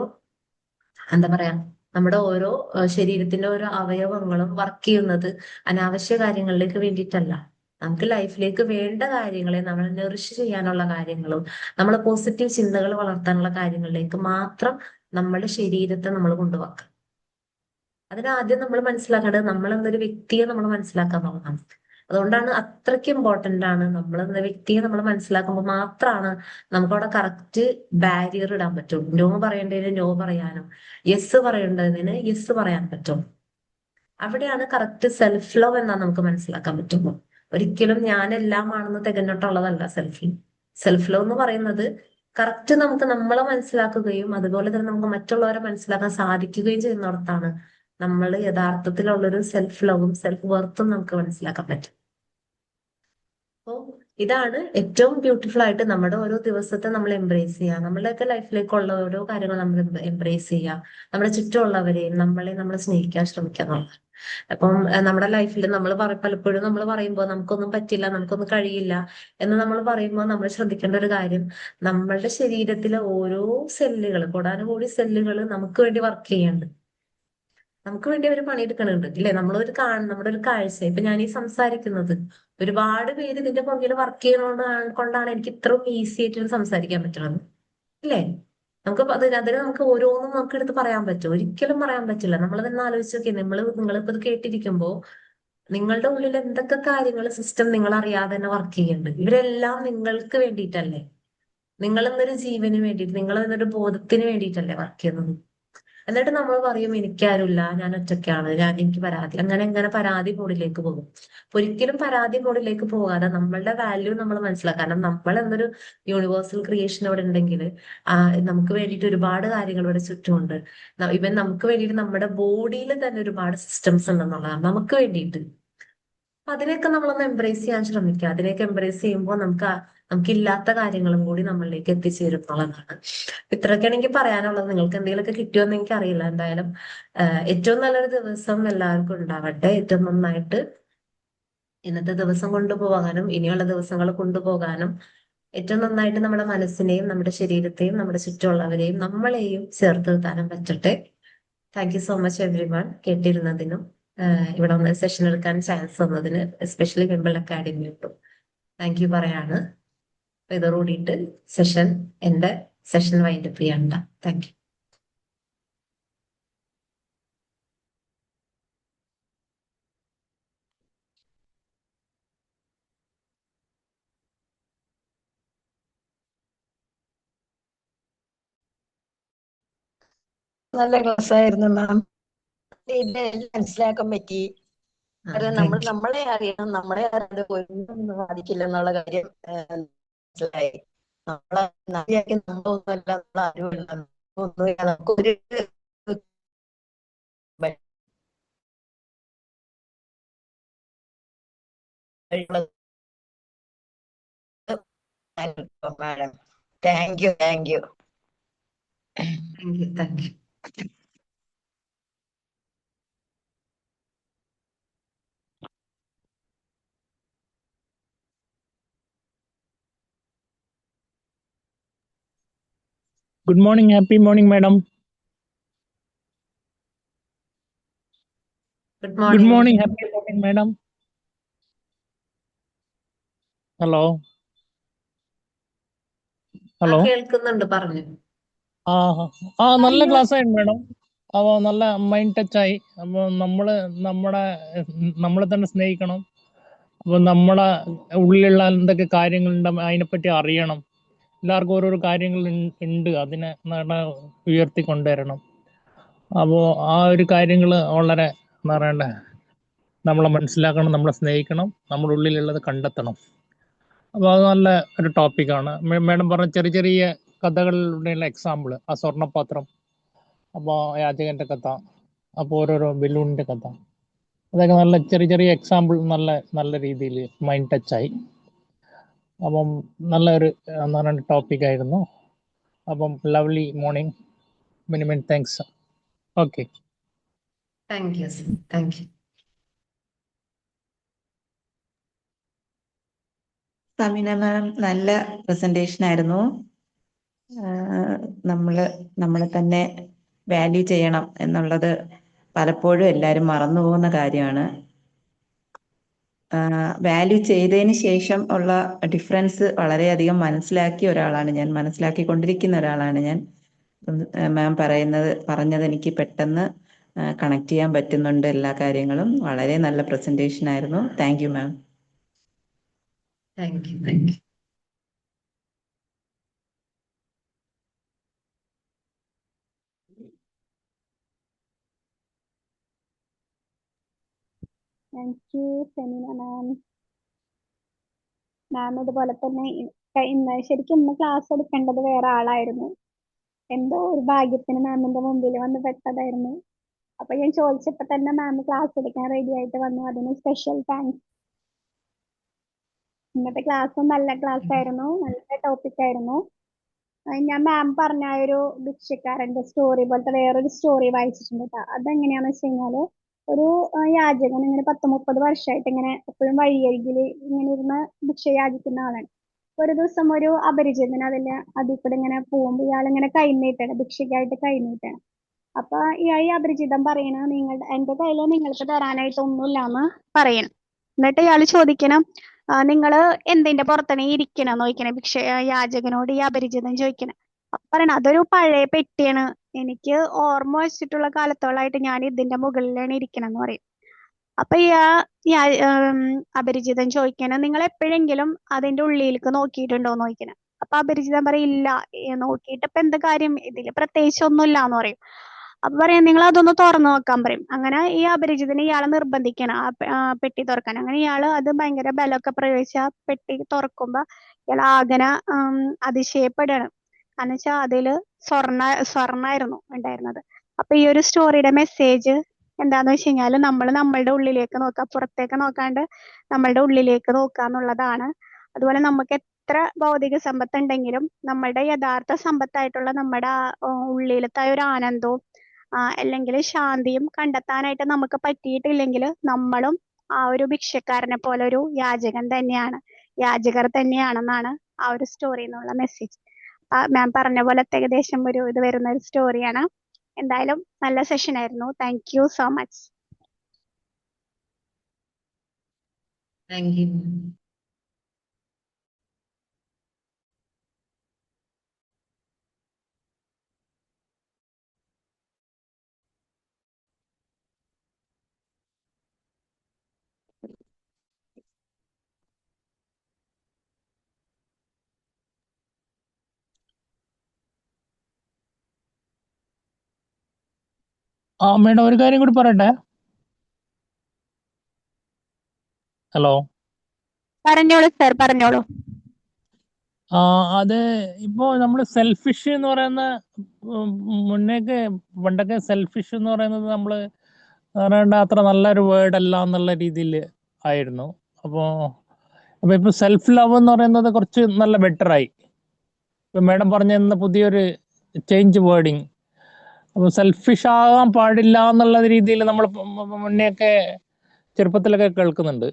എന്താ പറയാ നമ്മുടെ ഓരോ ശരീരത്തിന്റെ ഓരോ അവയവങ്ങളും വർക്ക് ചെയ്യുന്നത് അനാവശ്യ കാര്യങ്ങളിലേക്ക് വേണ്ടിയിട്ടല്ല. നമുക്ക് ലൈഫിലേക്ക് വേണ്ട കാര്യങ്ങളെ നമ്മൾ നെറിഷ് ചെയ്യാനുള്ള കാര്യങ്ങളും നമ്മളെ പോസിറ്റീവ് ചിന്തകൾ വളർത്താനുള്ള കാര്യങ്ങളിലേക്ക് മാത്രം നമ്മുടെ ശരീരത്തെ നമ്മൾ കൊണ്ടുവെക്കാം. അതിനാദ്യം നമ്മൾ മനസ്സിലാക്കേണ്ടത് നമ്മൾ എന്നൊരു വ്യക്തിയെ നമ്മൾ മനസ്സിലാക്കാൻ നോക്കണം. അതുകൊണ്ടാണ് അത്രയ്ക്ക് ഇമ്പോർട്ടന്റ് ആണ് നമ്മൾ എന്ന വ്യക്തിയെ നമ്മൾ മനസ്സിലാക്കുമ്പോൾ മാത്രമാണ് നമുക്കവിടെ കറക്റ്റ് ബാരിയർ ഇടാൻ പറ്റും. നോ പറയേണ്ടതിന് നോ പറയാനും യെസ് പറയേണ്ടതിന് യെസ് പറയാൻ പറ്റും. അവിടെയാണ് കറക്റ്റ് സെൽഫ് ലവ് എന്നാ നമുക്ക് മനസ്സിലാക്കാൻ പറ്റുള്ളൂ. ഒരിക്കലും ഞാൻ എല്ലാം ആണെന്ന് തികഞ്ഞിട്ടുള്ളതല്ല സെൽഫ് ലവ്. സെൽഫ് ലവ് എന്ന് പറയുന്നത് കറക്റ്റ് നമുക്ക് നമ്മളെ മനസ്സിലാക്കുകയും അതുപോലെ തന്നെ നമുക്ക് മറ്റുള്ളവരെ മനസ്സിലാക്കാൻ സാധിക്കുകയും ചെയ്യുന്നിടത്താണ് നമ്മൾ യഥാർത്ഥത്തിലുള്ളൊരു സെൽഫ് ലവും സെൽഫ് വെർത്തും നമുക്ക് മനസ്സിലാക്കാൻ പറ്റും. അപ്പോൾ ഇതാണ് ഏറ്റവും ബ്യൂട്ടിഫുൾ ആയിട്ട് നമ്മുടെ ഓരോ ദിവസത്തെ നമ്മൾ എംബ്രേസ് ചെയ്യുക, നമ്മളുടെയൊക്കെ ലൈഫിലേക്കുള്ള ഓരോ കാര്യങ്ങൾ നമ്മൾ എംബ്രേസ് ചെയ്യുക, നമ്മുടെ ചുറ്റുമുള്ളവരെയും നമ്മൾ സ്നേഹിക്കാൻ ശ്രമിക്കുക എന്നുള്ളതാണ്. അപ്പം നമ്മുടെ ലൈഫിൽ പലപ്പോഴും നമ്മൾ പറയുമ്പോൾ നമുക്കൊന്നും പറ്റില്ല, നമുക്കൊന്നും കഴിയില്ല എന്ന് നമ്മൾ പറയുമ്പോൾ നമ്മൾ ശ്രദ്ധിക്കേണ്ട ഒരു കാര്യം, നമ്മളുടെ ശരീരത്തിലെ ഓരോ സെല്ലുകൾ, കോടാനുകോടി സെല്ലുകൾ നമുക്ക് വേണ്ടി വർക്ക് ചെയ്യുന്നുണ്ട്, നമുക്ക് വേണ്ടി അവർ പണിയെടുക്കണുണ്ട് ഇല്ലേ. നമ്മുടെ ഒരു കാഴ്ച, ഇപ്പൊ ഞാൻ ഈ സംസാരിക്കുന്നത് ഒരുപാട് പേര് ഇതിന്റെ പുറകിൽ വർക്ക് ചെയ്യുന്നതുകൊണ്ട് കൊണ്ടാണ് എനിക്ക് ഇത്രയും ഈസി ആയിട്ട് സംസാരിക്കാൻ പറ്റുന്നത് ഇല്ലേ. അതിന് നമുക്ക് ഓരോന്നും നമുക്ക് എടുത്ത് പറയാൻ പറ്റും? ഒരിക്കലും പറയാൻ പറ്റില്ല. നമ്മൾ തന്നെ ആലോചിച്ച് നോക്കിയേ, നിങ്ങളിപ്പോ ഇത് കേട്ടിരിക്കുമ്പോ നിങ്ങളുടെ ഉള്ളിൽ എന്തൊക്കെ കാര്യങ്ങൾ സിസ്റ്റം നിങ്ങൾ അറിയാതെ തന്നെ വർക്ക് ചെയ്യുന്നുണ്ട്. ഇവരെല്ലാം നിങ്ങൾക്ക് വേണ്ടിയിട്ടല്ലേ, നിങ്ങൾ എന്നൊരു ജീവന് വേണ്ടിയിട്ട്, നിങ്ങൾ എന്നൊരു ബോധത്തിന് വേണ്ടിയിട്ടല്ലേ വർക്ക് ചെയ്യുന്നത്. എന്നിട്ട് നമ്മൾ പറയും എനിക്കാരുമില്ല, ഞാൻ ഒറ്റയ്ക്കാണ്, എനിക്ക് പരാതി, അങ്ങനെ പരാതി മോഡിലേക്ക് പോകും. ഒരിക്കലും പരാതി മോഡിലേക്ക് പോകാതെ നമ്മളുടെ വാല്യൂ നമ്മൾ മനസ്സിലാക്കാം. കാരണം നമ്മൾ എന്നൊരു യൂണിവേഴ്സൽ ക്രിയേഷൻ ഇവിടെ ഉണ്ടെങ്കിൽ നമുക്ക് വേണ്ടിയിട്ട് ഒരുപാട് കാര്യങ്ങൾ ഇവിടെ ചുറ്റുമുണ്ട്. ഇവൻ നമുക്ക് വേണ്ടിയിട്ട് നമ്മുടെ ബോഡിയിൽ തന്നെ ഒരുപാട് സിസ്റ്റംസ് ഉണ്ടെന്നുള്ളതാണ് നമുക്ക് വേണ്ടിയിട്ട്. അതിനെയൊക്കെ നമ്മളൊന്ന് എംബ്രേസ് ചെയ്യാൻ ശ്രമിക്കുക. അതിനെയൊക്കെ എംബ്രേസ് ചെയ്യുമ്പോൾ നമുക്കില്ലാത്ത കാര്യങ്ങളും കൂടി നമ്മളിലേക്ക് എത്തിച്ചേരും എന്നുള്ളതാണ്. ഇത്രയൊക്കെയാണ് എനിക്ക് പറയാനുള്ളത്. നിങ്ങൾക്ക് എന്തെങ്കിലുമൊക്കെ കിട്ടിയോന്ന് എനിക്ക് അറിയില്ല. എന്തായാലും ഏറ്റവും നല്ലൊരു ദിവസം എല്ലാവർക്കും ഉണ്ടാവട്ടെ. ഏറ്റവും നന്നായിട്ട് ഇന്നത്തെ ദിവസം കൊണ്ടുപോകാനും ഇനിയുള്ള ദിവസങ്ങൾ കൊണ്ടുപോകാനും ഏറ്റവും നന്നായിട്ട് നമ്മുടെ മനസ്സിനെയും നമ്മുടെ ശരീരത്തെയും നമ്മുടെ ചുറ്റുമുള്ളവരെയും നമ്മളെയും ചേർത്ത് നിർത്താനും പറ്റട്ടെ. Thank you so much everyone കേട്ടിരുന്നതിനും ഇവിടെ ഒന്ന് സെഷൻ എടുക്കാൻ ചാൻസ് തന്നതിന്, എസ്പെഷ്യലി വിംബിൾ അക്കാഡമിയോട്ടും താങ്ക് യു പറയാണ്. ഇതോടുകൂടിയിട്ട് എന്റെ സെഷൻ വൈൻഡപ്പ് ചെയ്യണ്ട. Thank you. നല്ല ക്ലാസ് ആയിരുന്നു മാം. ഇതെല്ലാം മനസ്സിലാക്കാൻ പറ്റി. കാരണം നമ്മൾ താങ്ക് യു. നമ്മളെ അറിയണം, നമ്മളെ അറിയാതെ ഒന്നും സാധിക്കില്ല എന്നുള്ള കാര്യം മനസ്സിലായി. നമ്മളെ നമ്മളൊന്നുമല്ല, നമ്മൾ ആരുമല്ല, ഒന്നുമില്ല, നമുക്കൊരു madam. Thank you, thank you. Thank you. Thank U. Good morning, happy morning, madam. Good Good morning. morning, happy morning, madam. Hello. Hello. കേൾക്കുന്നുണ്ട്, പറഞ്ഞു. നല്ല ക്ലാസ് ആയിരുന്നു മാഡം. അപ്പോൾ നല്ല മൈൻഡ് ടച്ച് ആയി. അപ്പോൾ നമ്മളെ തന്നെ സ്നേഹിക്കണം. അപ്പോൾ നമ്മുടെ ഉള്ളിലുള്ള എന്തൊക്കെ കാര്യങ്ങളുണ്ട് അതിനെപ്പറ്റി അറിയണം. എല്ലാവർക്കും ഓരോരോ കാര്യങ്ങൾ ഉണ്ട്, അതിനെ ഉയർത്തി കൊണ്ടുവരണം. അപ്പോൾ ആ ഒരു കാര്യങ്ങൾ വളരെ എന്താ പറയണ്ടേ, നമ്മളെ മനസ്സിലാക്കണം, നമ്മളെ സ്നേഹിക്കണം, നമ്മുടെ ഉള്ളിലുള്ളത് കണ്ടെത്തണം. അപ്പോൾ അത് നല്ല ഒരു ടോപ്പിക്കാണ്. മാഡം പറഞ്ഞ ചെറിയ ചെറിയ കഥകളുടെയുള്ള എക്സാമ്പിൾ, ആ സ്വർണ്ണപാത്രം, അപ്പോൾ യാചകന്റെ കഥ, അപ്പോൾ ഓരോരോ ബലൂണിന്റെ കഥ, അതൊക്കെ നല്ല ചെറിയ ചെറിയ എക്സാമ്പിൾ നല്ല നല്ല രീതിയിൽ മൈൻഡ് ടച്ചായി. അപ്പം നല്ലൊരു എന്താ പറയുക ടോപ്പിക്കായിരുന്നു. അപ്പം lovely morning, many many thanks. Okay, thank you sir. Thank you. Sameena ma'am, നല്ല പ്രസന്റേഷൻ ആയിരുന്നു. നമ്മളെ തന്നെ വാല്യൂ ചെയ്യണം എന്നുള്ളത് പലപ്പോഴും എല്ലാവരും മറന്നു പോകുന്ന കാര്യമാണ്. വാല്യൂ ചെയ്തതിന് ശേഷം ഉള്ള ഡിഫറൻസ് വളരെയധികം മനസ്സിലാക്കിയ ഒരാളാണ് ഞാൻ, മനസ്സിലാക്കിക്കൊണ്ടിരിക്കുന്ന ഒരാളാണ് ഞാൻ. മാം പറഞ്ഞത് എനിക്ക് പെട്ടെന്ന് കണക്ട് ചെയ്യാൻ പറ്റുന്നുണ്ട്. എല്ലാ കാര്യങ്ങളും വളരെ നല്ല പ്രസന്റേഷൻ ആയിരുന്നു. Thank you ma'am. Thank you. Thank you. Thank you Sameena ma'am. Ma'am ഇതുപോലെ തന്നെ ശരിക്കും ഇന്ന് ക്ലാസ് എടുക്കേണ്ടത് വേറെ ആളായിരുന്നു. എന്തോ ഒരു ഭാഗ്യത്തിന് മാമിന്റെ മുമ്പിൽ വന്ന് പെട്ടതായിരുന്നു. അപ്പൊ ഞാൻ ചോദിച്ചപ്പോ തന്നെ മാം ക്ലാസ് എടുക്കാൻ റെഡി ആയിട്ട് വന്നു. അതിന് സ്പെഷ്യൽ താങ്ക്സ്. ഇന്നത്തെ ക്ലാസ് നല്ല ക്ലാസ് ആയിരുന്നു, നല്ല ടോപ്പിക് ആയിരുന്നു. ഞാൻ മാം പറഞ്ഞ ആ ഒരു ഭിക്ഷക്കാരന്റെ സ്റ്റോറി പോലത്തെ വേറൊരു സ്റ്റോറി വായിച്ചിട്ടുണ്ട് കേട്ടോ. അതെങ്ങനെയാന്ന് വെച്ച് കഴിഞ്ഞാല്, ഒരു യാചകൻ ഇങ്ങനെ 10-30 വർഷമായിട്ട് ഇങ്ങനെ എപ്പോഴും വഴിയരികിൽ ഇങ്ങനെ ഇരുന്ന് ഭിക്ഷ യാചിക്കുന്ന ആളാണ്. ഒരു ദിവസം ഒരു അപരിചിതൻ അതിൽ കൂടെ ഇങ്ങനെ പോകുമ്പോൾ ഇയാളിങ്ങനെ കൈ നീട്ടാണ്, ഭിക്ഷയ്ക്കായിട്ട് കൈ നീട്ടാണ്. അപ്പൊ ഈ അപരിചിതൻ പറയണ, എന്റെ കയ്യില് നിങ്ങൾക്ക് തരാനായിട്ട് ഒന്നുമില്ലാന്ന് പറയണം. എന്നിട്ട് ഇയാള് ചോദിക്കണം, നിങ്ങള് എന്തിന്റെ പുറത്താണ് ഈ ഇരിക്കണെന്ന് ചോദിക്കണേ, യാചകനോട് ഈ അപരിചിതൻ ചോദിക്കണം. അപ്പൊ പറയണ, അതൊരു പഴയ പെട്ടിയാണ്, എനിക്ക് ഓർമ്മ വെച്ചിട്ടുള്ള കാലത്തോളായിട്ട് ഞാൻ ഇതിന്റെ മുകളിലാണ് ഇരിക്കണെന്ന് പറയും. അപ്പൊ അപരിചിതൻ ചോദിക്കണം, നിങ്ങൾ എപ്പോഴെങ്കിലും അതിന്റെ ഉള്ളിലേക്ക് നോക്കിയിട്ടുണ്ടോന്ന് ചോദിക്കണം. അപ്പൊ അപരിചിതൻ പറയും, ഇല്ല, നോക്കിയിട്ട് ഇപ്പൊ എന്ത് കാര്യം, ഇതില് പ്രത്യേകിച്ച് ഒന്നുമില്ലാന്ന് പറയും. അപ്പൊ പറയാം, നിങ്ങൾ അതൊന്ന് തുറന്നു നോക്കാൻ പറയും. അങ്ങനെ ഈ അപരിചിതനെ ഇയാളെ നിർബന്ധിക്കണം ആ പെട്ടി തുറക്കാൻ. അങ്ങനെ ഇയാള് അത് ഭയങ്കര ബലമൊക്കെ പ്രയോഗിച്ച് ആ പെട്ടി തുറക്കുമ്പോ ഇയാൾ ആകനെ അതിശയപ്പെടാണ്. കാരണം വെച്ചാൽ അതില് സ്വർണ്ണായിരുന്നു ഉണ്ടായിരുന്നത്. അപ്പൊ ഈ ഒരു സ്റ്റോറിയുടെ മെസ്സേജ് എന്താന്ന് വെച്ച് കഴിഞ്ഞാല്, നമ്മൾ നമ്മളുടെ ഉള്ളിലേക്ക് നോക്കുക, പുറത്തേക്ക് നോക്കാണ്ട് നമ്മളുടെ ഉള്ളിലേക്ക് നോക്കുക എന്നുള്ളതാണ്. അതുപോലെ നമുക്ക് എത്ര ഭൗതിക സമ്പത്ത് ഉണ്ടെങ്കിലും നമ്മുടെ യഥാർത്ഥ സമ്പത്തായിട്ടുള്ള നമ്മുടെ ഉള്ളിലത്തെ ആ ഒരു ആനന്ദവും അല്ലെങ്കിൽ ശാന്തിയും കണ്ടെത്താനായിട്ട് നമുക്ക് പറ്റിയിട്ടില്ലെങ്കിൽ നമ്മളും ആ ഒരു ഭിക്ഷക്കാരനെ പോലെ ഒരു യാചകർ തന്നെയാണെന്നാണ് ആ ഒരു സ്റ്റോറി എന്നുള്ള മെസ്സേജ്. മാം പറഞ്ഞ പോലത്തെ ഏകദേശം ഒരു ഇത് വരുന്ന ഒരു സ്റ്റോറിയാണ്. എന്തായാലും നല്ല സെഷൻ ആയിരുന്നു. Thank you so much. Thank you. Madam ഒരു കാര്യം കൂടി പറയട്ടെ. ഹലോ. പറഞ്ഞോളൂ സർ, പറഞ്ഞോളൂ. അത് ഇപ്പോൾ നമ്മൾ സെൽഫിഷ് എന്ന് പറയുന്ന മുന്നേക്ക് പണ്ടൊക്കെ സെൽഫിഷ് എന്ന് പറയുന്നത് നമ്മൾ പറയേണ്ട അത്ര നല്ലൊരു വേർഡ് അല്ല എന്നുള്ള രീതിയിൽ ആയിരുന്നു. അപ്പോൾ ഇപ്പോൾ സെൽഫ് ലവ് എന്ന് പറയുന്നത് കുറച്ച് നല്ല ബെറ്ററായി. ഇപ്പം മേഡം പറഞ്ഞ പുതിയൊരു ചേഞ്ച് വേർഡിങ്. അപ്പോൾ സെൽഫിഷ് ആകാൻ പാടില്ല എന്നുള്ള രീതിയിൽ നമ്മൾ മുന്നെയൊക്കെ ചെറുപ്പത്തിലൊക്കെ കേൾക്കുന്നുണ്ട്.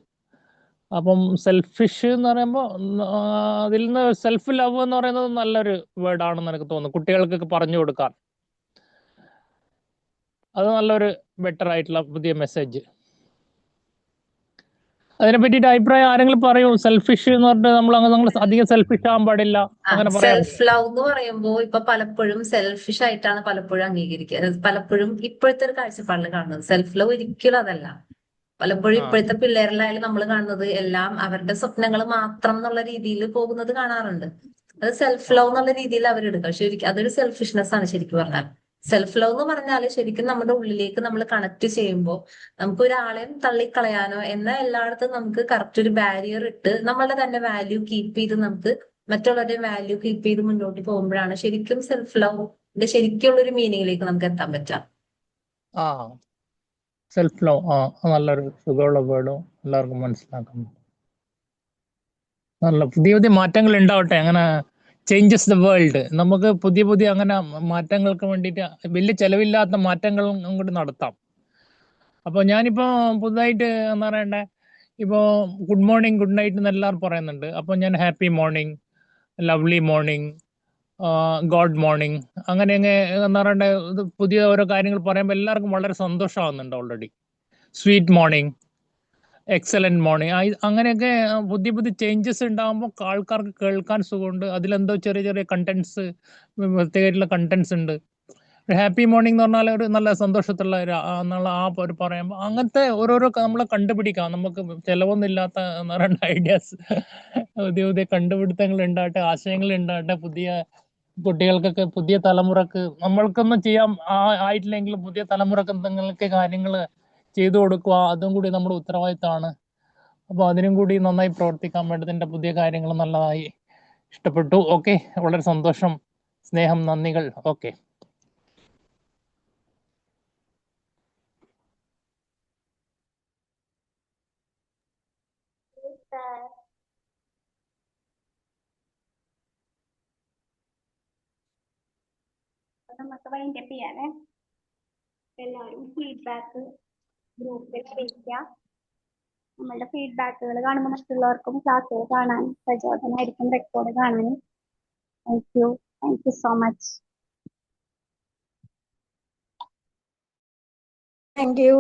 അപ്പം സെൽഫിഷ് എന്ന് പറയുമ്പോൾ അതിൽ നിന്ന് സെൽഫ് ലവ് എന്ന് പറയുന്നത് നല്ലൊരു വേർഡാണെന്ന് എനിക്ക് തോന്നുന്നു, കുട്ടികൾക്കൊക്കെ പറഞ്ഞു കൊടുക്കാൻ. അത് നല്ലൊരു ബെറ്റർ ആയിട്ടുള്ള പുതിയ മെസ്സേജ്. അതിനെ പറ്റിയിട്ട് അഭിപ്രായം ആരെങ്കിലും പറയൂ. സെൽഫിഷ് എന്ന് പറഞ്ഞിട്ട് നമ്മൾ അധികം സെൽഫിഷ് ആകാൻ പാടില്ല, അങ്ങനെ പറയാം. സെൽഫ് ലവ് എന്ന് പറയുമ്പോൾ ഇപ്പൊ പലപ്പോഴും സെൽഫിഷ് ആയിട്ടാണ് പലപ്പോഴും അംഗീകരിക്കുക, പലപ്പോഴും ഇപ്പോഴത്തെ ഒരു കാഴ്ചപ്പാടിൽ കാണുന്നത്. സെൽഫ് ലവ് ഒരിക്കലും അതല്ല. പലപ്പോഴും ഇപ്പോഴത്തെ പിള്ളേരിലായാലും നമ്മൾ കാണുന്നത് എല്ലാം അവരുടെ സ്വപ്നങ്ങൾ മാത്രം എന്നുള്ള രീതിയിൽ പോകുന്നത് കാണാറുണ്ട്. അത് സെൽഫ് ലവ് എന്നുള്ള രീതിയിൽ അവരെടുക്കുക. ശരിക്കും അതൊരു സെൽഫിഷ്നെസ് ആണ് ശരിക്കും പറഞ്ഞാൽ. സെൽഫ് ലവ് എന്ന് പറഞ്ഞാൽ ശരിക്കും നമ്മുടെ ഉള്ളിലേക്ക് നമ്മൾ കണക്ട് ചെയ്യുമ്പോൾ നമുക്ക് ഒരാളെയും തള്ളിക്കളയാനോ എന്നാൽ എല്ലായിടത്തും നമുക്ക് കറക്റ്റ് ഒരു ബാരിയർ ഇട്ട് നമ്മളുടെ തന്നെ വാല്യൂ കീപ്പ് ചെയ്ത് നമുക്ക് മറ്റുള്ളവരുടെ വാല്യൂ കീപ്പ് ചെയ്ത് മുന്നോട്ട് പോകുമ്പോഴാണ് ശരിക്കും സെൽഫ് ലവിന്റെ ശരിക്കുള്ള ഒരു മീനിങ്ങിലേക്ക് നമുക്ക് എത്താൻ പറ്റാം. സെൽഫ് ലവ് നല്ലൊരു സുഖമുള്ള വേർഡും എല്ലാവർക്കും മനസ്സിലാക്കാം. നല്ല പുതിയ പുതിയ മാറ്റങ്ങൾ ഉണ്ടാവട്ടെ, അങ്ങനെ ചേഞ്ചസ് ദ വേൾഡ്. നമുക്ക് പുതിയ പുതിയ അങ്ങനെ മാറ്റങ്ങൾക്ക് വേണ്ടിയിട്ട് വലിയ ചെലവില്ലാത്ത മാറ്റങ്ങളും കൂടി നടത്താം. അപ്പോൾ ഞാനിപ്പോൾ പുതുതായിട്ട് എന്താ പറയണ്ടേ, ഇപ്പോൾ ഗുഡ് മോർണിംഗ് ഗുഡ് നൈറ്റ് എന്ന് എല്ലാവരും പറയുന്നുണ്ട്. അപ്പോൾ ഞാൻ happy morning, lovely morning, God morning, അങ്ങനെ എന്താ പറയണ്ടേ, ഇത് പുതിയ ഓരോ കാര്യങ്ങൾ പറയുമ്പോൾ എല്ലാവർക്കും വളരെ സന്തോഷമാകുന്നുണ്ട് already. Sweet morning, excellent morning, അങ്ങനെയൊക്കെ പുതിയ പുതിയ ചേഞ്ചസ് ഉണ്ടാകുമ്പോൾ ആൾക്കാർക്ക് കേൾക്കാൻ സുഖമുണ്ട്. അതിലെന്തോ ചെറിയ ചെറിയ കണ്ടന്റ്സ്, പ്രത്യേകമായിട്ടുള്ള കണ്ടന്റ്സ് ഉണ്ട്. ഹാപ്പി മോർണിംഗ് എന്ന് പറഞ്ഞാൽ ഒരു നല്ല സന്തോഷത്തുള്ള എന്നുള്ള ഒരു പറയുമ്പോൾ അങ്ങനത്തെ ഓരോരോ നമ്മളെ കണ്ടുപിടിക്കാം. നമുക്ക് ചിലവൊന്നും ഇല്ലാത്ത എന്ന് പറയുന്ന ഐഡിയാസ്, പുതിയ പുതിയ കണ്ടുപിടുത്തങ്ങൾ ഉണ്ടാകട്ടെ, ആശയങ്ങൾ ഉണ്ടാകട്ടെ. പുതിയ കുട്ടികൾക്കൊക്കെ, പുതിയ തലമുറക്ക്, നമ്മൾക്കൊന്നും ചെയ്യാൻ ആയിട്ടില്ലെങ്കിലും പുതിയ തലമുറക്ക് എന്തെങ്കിലുമൊക്കെ കാര്യങ്ങൾ ചെയ്തു കൊടുക്കുക, അതും കൂടി നമ്മുടെ ഉത്തരവാദിത്തമാണ്. അപ്പോൾ അതിനും കൂടി നന്നായി പ്രവർത്തിക്കാൻ വേണ്ടതിൻ്റെ പുതിയ കാര്യങ്ങൾ നല്ലതായി ഇഷ്ടപ്പെട്ടു. ഓക്കെ, വളരെ സന്തോഷം, സ്നേഹം, നന്ദികൾ. ഓക്കെ. നമുക്ക് വൈൻഡപ്പ് ചെയ്യാനേ. എല്ലാവരും ഫീഡ്ബാക്ക് ഗ്രൂപ്പിൽ അറിയിക്കുക. നമ്മളുടെ ഫീഡ്ബാക്കുകൾ കാണുമ്പോൾ മറ്റുള്ളവർക്കും ക്ലാസ്സുകൾ കാണാൻ പ്രചോദനമായിരിക്കും, റെക്കോർഡ് കാണാൻ. Thank you so much. Thank you.